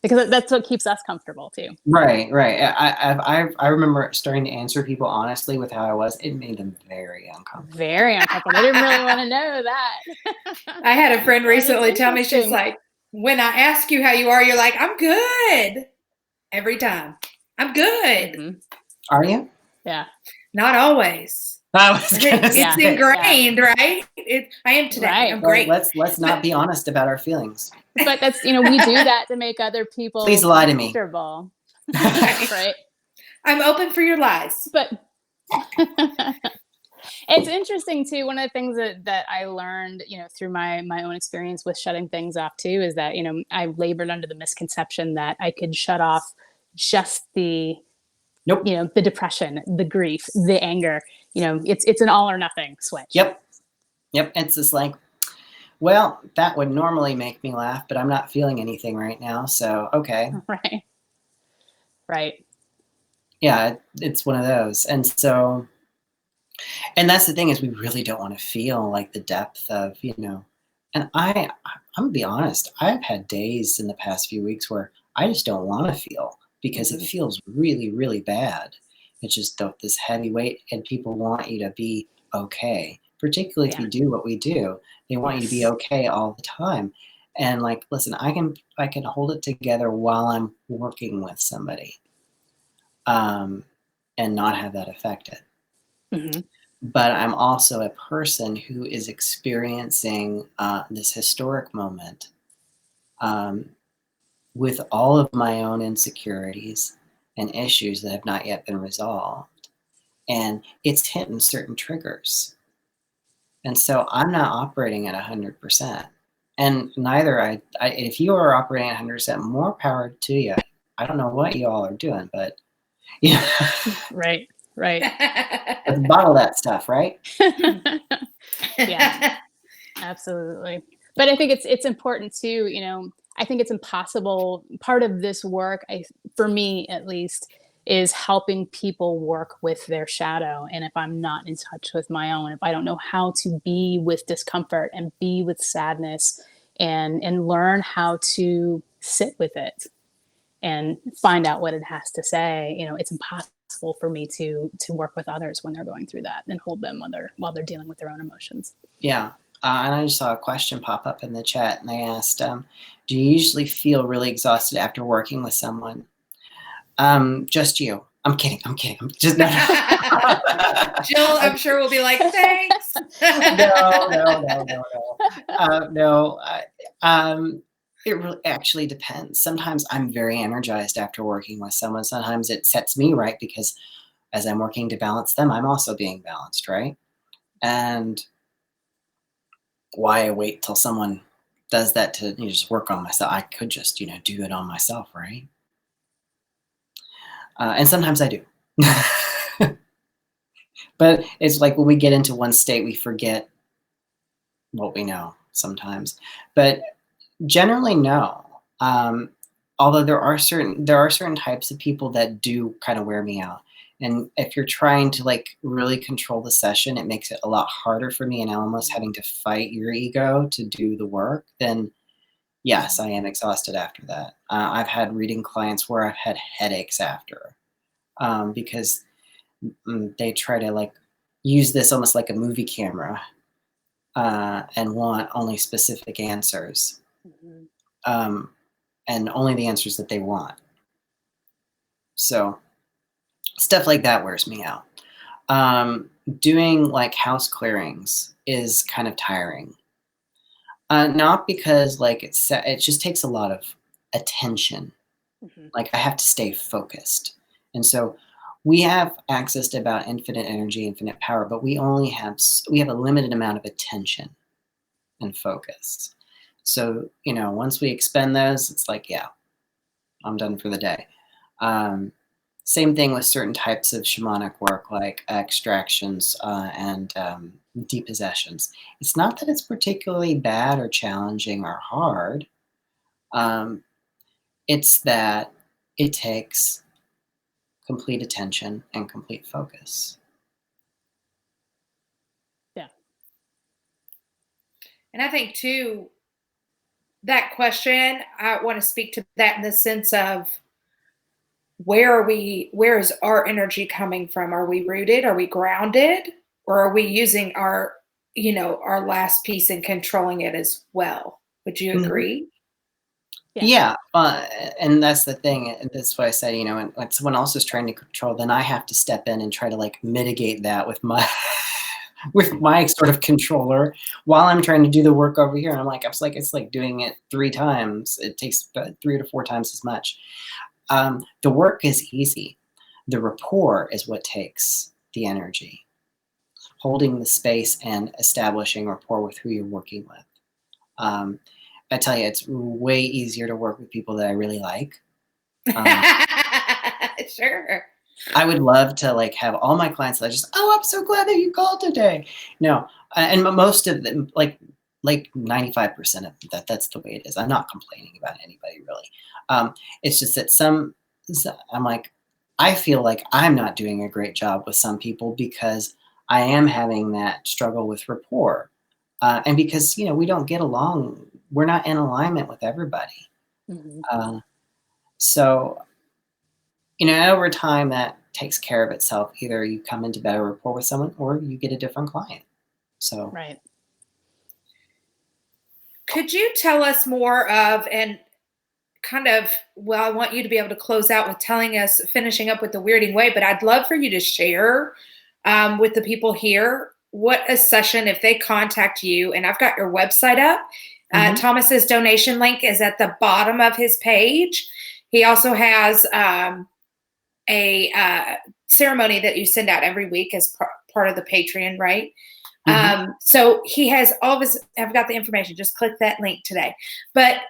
Because that's what keeps us comfortable too. Right. I remember starting to answer people honestly with how I was. It made them very uncomfortable. Very uncomfortable. They didn't really want to know that. I had a friend recently tell me, she's like, when I ask you how you are, you're like, I'm good. Every time. I'm good. Mm-hmm. Are you? Yeah. Not always. It's ingrained, right? I am today. Right. I'm great. Let's not be honest about our feelings. But that's, we do that to make other people please lie to me. Right. I'm open for your lies. But it's interesting too. One of the things that I learned, through my own experience with shutting things off too, is that, I labored under the misconception that I could shut off just the, the depression, the grief, the anger, it's an all or nothing switch. Yep. It's just like, well, that would normally make me laugh, but I'm not feeling anything right now. So, okay. Right. Yeah, it's one of those. And so, and that's the thing is we really don't want to feel like the depth of, and I'm gonna be honest, I've had days in the past few weeks where I just don't want to feel because it feels really, really bad. It's just this heavy weight and people want you to be okay, particularly if you do what we do. They want you to be okay all the time. and like, listen, I can hold it together while I'm working with somebody, and not have that affect it. Mm-hmm. But I'm also a person who is experiencing this historic moment, um, with all of my own insecurities and issues that have not yet been resolved. And it's hitting certain triggers. And so I'm not operating at 100%. And neither if you are operating at 100%, more power to you. I don't know what you all are doing, but yeah, Right. let's bottle that stuff, right? Yeah, absolutely. But I think it's important too, I think it's impossible. Part of this work, for me at least, is helping people work with their shadow. And if I'm not in touch with my own, if I don't know how to be with discomfort and be with sadness and learn how to sit with it and find out what it has to say, it's impossible for me to work with others when they're going through that and hold them while they're dealing with their own emotions. Yeah. And I just saw a question pop up in the chat, and they asked, do you usually feel really exhausted after working with someone? Just you. I'm kidding. I'm just no. Jill, I'm sure will be like, thanks. No. It really actually depends. Sometimes I'm very energized after working with someone. Sometimes it sets me right because as I'm working to balance them, I'm also being balanced, right? And why I wait till someone does that to just work on myself? I could just do it on myself, right? And sometimes I do. But it's like when we get into one state, we forget what we know sometimes. But generally, no. Although there are certain types of people that do kind of wear me out. And if you're trying to like really control the session, it makes it a lot harder for me and I'm almost having to fight your ego to do the work, then yes, I am exhausted after that. I've had reading clients where I've had headaches after, because they try to like use this almost like a movie camera, and want only specific answers, and only the answers that they want. So stuff like that wears me out. Doing like house clearings is kind of tiring. Not because like it just takes a lot of attention. Like I have to stay focused. And so we have access to about infinite energy, infinite power, but we have a limited amount of attention and focus. So, once we expend those, it's like, yeah, I'm done for the day. Same thing with certain types of shamanic work, like extractions, and depossessions. It's not that it's particularly bad or challenging or hard. It's that it takes complete attention and complete focus. Yeah. And I think too, that question, I want to speak to that in the sense of where is our energy coming from? Are we rooted? Are we grounded? Or are we using our last piece and controlling it as well? Would you agree? Yeah, and that's the thing. And that's why I said, when someone else is trying to control, then I have to step in and try to like mitigate that with my with my sort of controller while I'm trying to do the work over here. And it's like doing it 3 times. It takes 3 to 4 times as much. The work is easy. The rapport is what takes the energy. Holding the space and establishing rapport with who you're working with. I tell you, it's way easier to work with people that I really like. Sure. I would love to like have all my clients that I'm so glad that you called today. No, and most of them, like 95% of that's the way it is. I'm not complaining about anybody really. It's just that I'm like, I feel like I'm not doing a great job with some people because I am having that struggle with rapport. And because, we don't get along, we're not in alignment with everybody. So, over time that takes care of itself. Either you come into better rapport with someone or you get a different client. So, right. Could you tell us more of, and kind of, well, I want you to be able to close out with telling us, finishing up with the weirding way, but I'd love for you to share with the people here what a session, if they contact you, and I've got your website up. Thomas's donation link is at the bottom of his page. He also has a ceremony that you send out every week as part of the Patreon, right? So he has all of his, I've got the information, just click that link today. But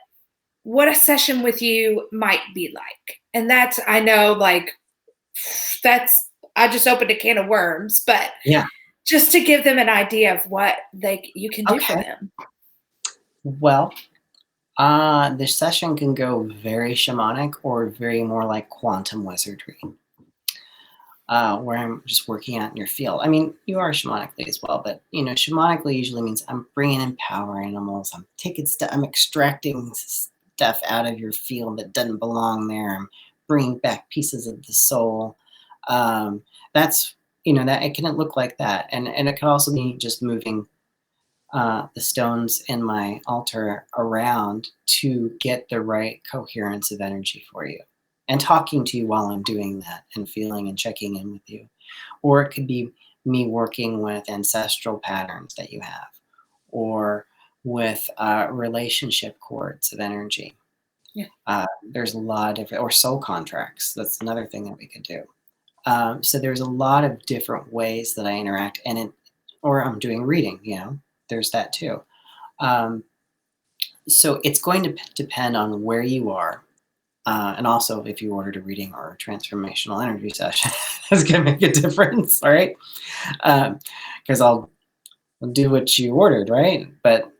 what a session with you might be like. And that's, I know, like, that's, I just opened a can of worms, but yeah, just to give them an idea of what you can do for them. Well, the session can go very shamanic or very more like quantum wizardry, where I'm just working out in your field. I mean, you are shamanically as well, but shamanically usually means I'm bringing in power animals. I'm taking stuff, I'm extracting stuff out of your field that doesn't belong there. I'm bringing back pieces of the soul. That's that it can look like that, and it can also be just moving the stones in my altar around to get the right coherence of energy for you, and talking to you while I'm doing that, and feeling and checking in with you. Or it could be me working with ancestral patterns that you have, or with relationship cords of energy. Yeah. There's a lot of different, or soul contracts. That's another thing that we could do. So there's a lot of different ways that I interact, or I'm doing reading, there's that too. So it's going to depend on where you are. And also if you ordered a reading or a transformational energy session, it's going to make a difference, all right? Because I'll do what you ordered, right? But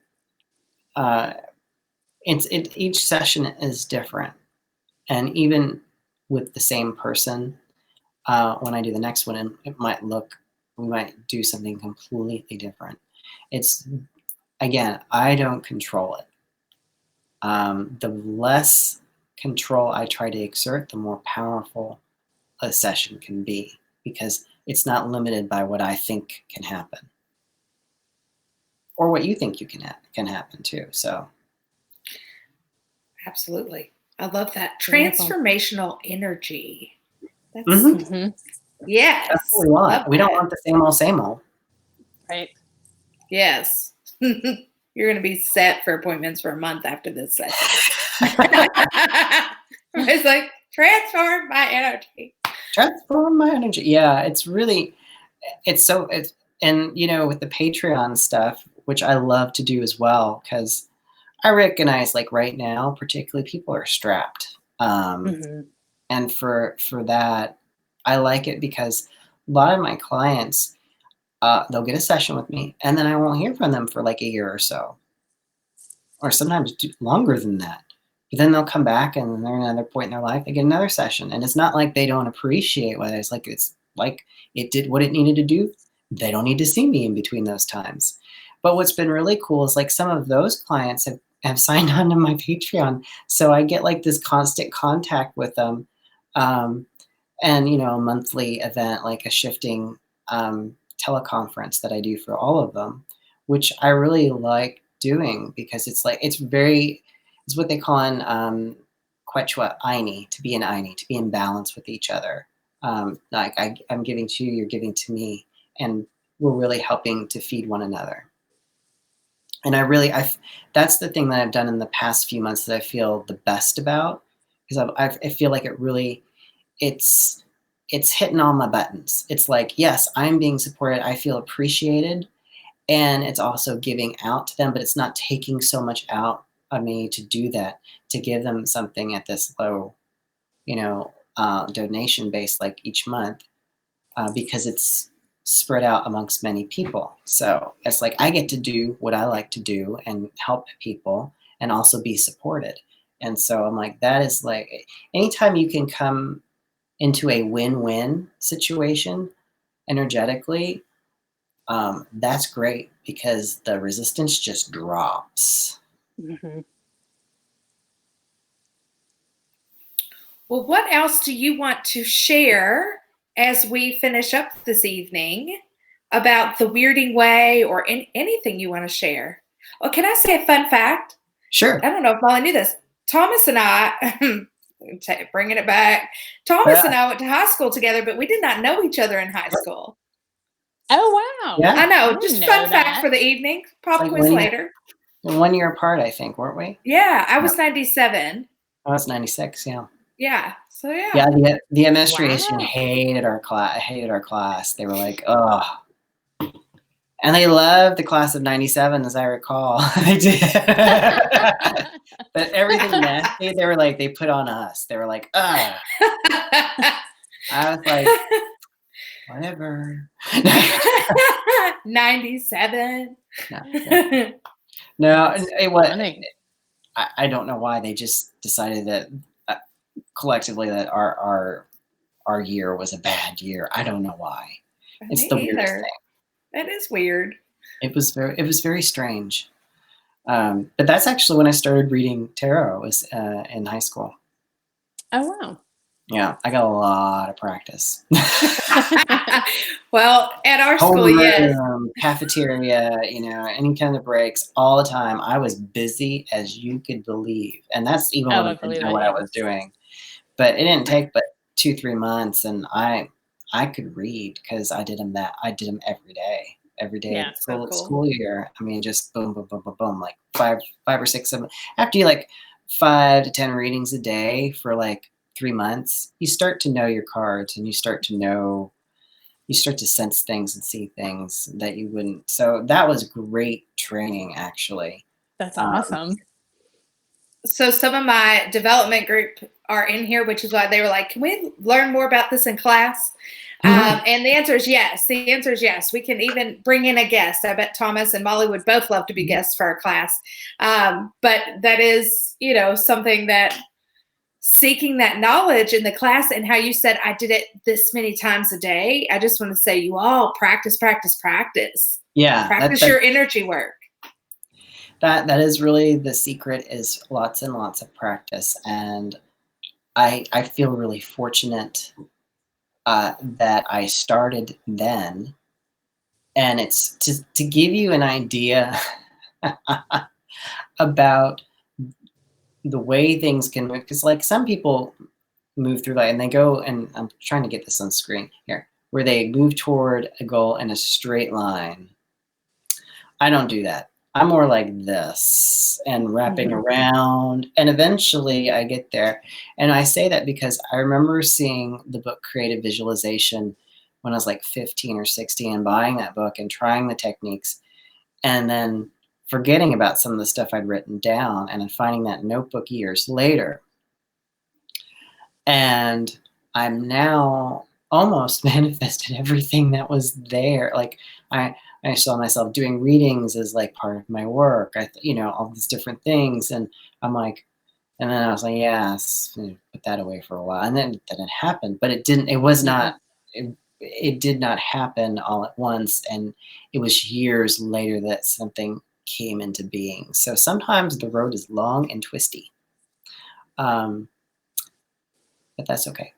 each session is different. And even with the same person, when I do the next one, we might do something completely different. It's, again, I don't control it. The less control I try to exert, the more powerful a session can be, because it's not limited by what I think can happen, or what you think can happen too. So, absolutely, I love that transformational energy. That's yes, that's what we want. We don't want the same old. Right. Yes. You're going to be set for appointments for a month after this session. It's like, transform my energy. Transform my energy. Yeah, it's really, and with the Patreon stuff, which I love to do as well, because I recognize, like, right now, particularly, people are strapped. And for that, I like it because a lot of my clients, they'll get a session with me, and then I won't hear from them for like a year or so, or sometimes longer than that. But then they'll come back, and then they're at another point in their life, they get another session, and it's not like they don't appreciate whether it's like it did what it needed to do. They don't need to see me in between those times. But what's been really cool is, like, some of those clients have signed on to my Patreon, so I get like this constant contact with them, and a monthly event, like a shifting teleconference that I do for all of them, which I really like doing, because it's what they call in Quechua Aini, to be in balance with each other. Like I'm giving to you, you're giving to me, and we're really helping to feed one another. And that's the thing that I've done in the past few months that I feel the best about, because I feel like it's hitting all my buttons. It's like, yes, I'm being supported. I feel appreciated. And it's also giving out to them, but it's not taking so much out of me to do that, to give them something at this low, donation base, like each month, because it's spread out amongst many people. So it's like I get to do what I like to do and help people and also be supported. And so I'm like, that is like, anytime you can come into a win-win situation energetically, that's great, because the resistance just drops. Well, what else do you want to share as we finish up this evening about the weirding way, or anything you want to share? Oh, can I say a fun fact? Sure. I don't know if Molly knew this. Thomas and I, bringing it back, Thomas and I went to high school together, but we did not know each other in high school. Oh, wow. Yeah. I know. I Just didn't fun know fact that. for the evening. Pop like quiz later. 1 year apart, I think, weren't we? Yeah, I was 97. I was 96. Yeah. Yeah. So yeah. Yeah. The administration Wow. hated our class. They were like, oh. And they loved the class of 97, as I recall. They did. But everything nasty, they were like, they put on us. They were like, I was like, whatever. 97. No, it was. Funny. I don't know why they just decided that collectively that our year was a bad year. I don't know why. It's the weirdest thing. That is weird. It was very strange. But that's actually when I started reading tarot, was in high school. Oh, wow. Yeah, I got a lot of practice. Well, at our school, yes. Cafeteria, any kind of breaks, all the time. I was busy as you could believe, and that's even when I didn't know what I was doing. But it didn't take but 2-3 months, and I could read because I did them every day. Every day Yeah, school year. I mean, just boom, boom, boom, boom, boom, like 5 or 6, 7. After you like 5 to 10 readings a day for like 3 months, you start to know your cards, and you start to sense things and see things that you wouldn't. So that was great training, actually. That's awesome. So some of my development group are in here, which is why they were like, can we learn more about this in class? And the answer is yes. The answer is yes. We can even bring in a guest. I bet Thomas and Molly would both love to be guests for our class. But that is, something that seeking that knowledge in the class, and how you said, I did it this many times a day. I just want to say, you all practice, practice, practice. Yeah. Practice your energy work. That is really the secret, is lots and lots of practice. And I feel really fortunate that I started then. And it's to give you an idea about the way things can move, because like some people move through life and they go, and I'm trying to get this on screen here, where they move toward a goal in a straight line. I don't do that. I'm more like this and wrapping around, and eventually I get there. And I say that because I remember seeing the book Creative Visualization when I was like 15 or 16, and buying that book and trying the techniques, and then forgetting about some of the stuff I'd written down, and then finding that notebook years later. And I'm now almost manifested everything that was there. Like I saw myself doing readings as like part of my work. All these different things. And I'm like, and then I was like, yes, put that away for a while. And then it happened, but it didn't, it did not happen all at once. And it was years later that something came into being. So sometimes the road is long and twisty. But that's okay.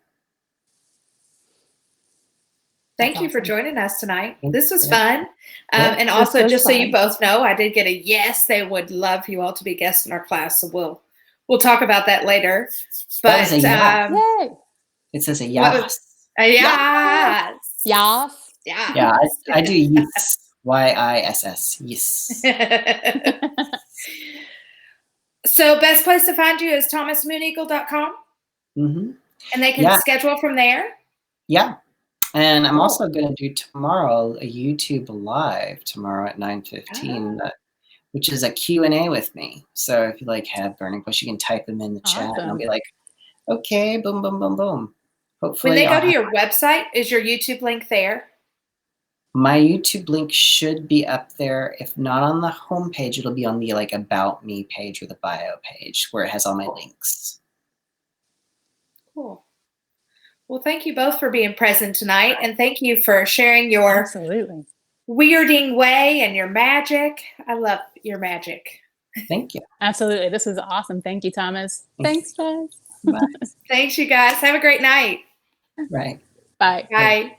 Thank you for joining us tonight. This was fun. And also, just so you both know, I did get a yes. They would love you all to be guests in our class. So we'll talk about that later. But it says a yes. Yes. Yes. Yeah, I do yes. YISS. Yes. So best place to find you is thomasmooneagle.com. Mm-hmm. And they can schedule from there. Yeah. And I'm also going to do tomorrow a YouTube live tomorrow at 9:15, which is a Q&A with me. So if you have burning questions, you can type them in the chat, and I'll be like, okay, boom, boom, boom, boom. Hopefully, when they go to your website, is your YouTube link there? My YouTube link should be up there. If not on the homepage, it'll be on the About Me page or the bio page where it has all my links. Cool. Well, thank you both for being present tonight, and thank you for sharing your weirding way and your magic. I love your magic. Thank you. Absolutely. This was awesome. Thank you, Thomas. Thanks, guys. Bye. Thanks, you guys. Have a great night. Right. Bye. Bye.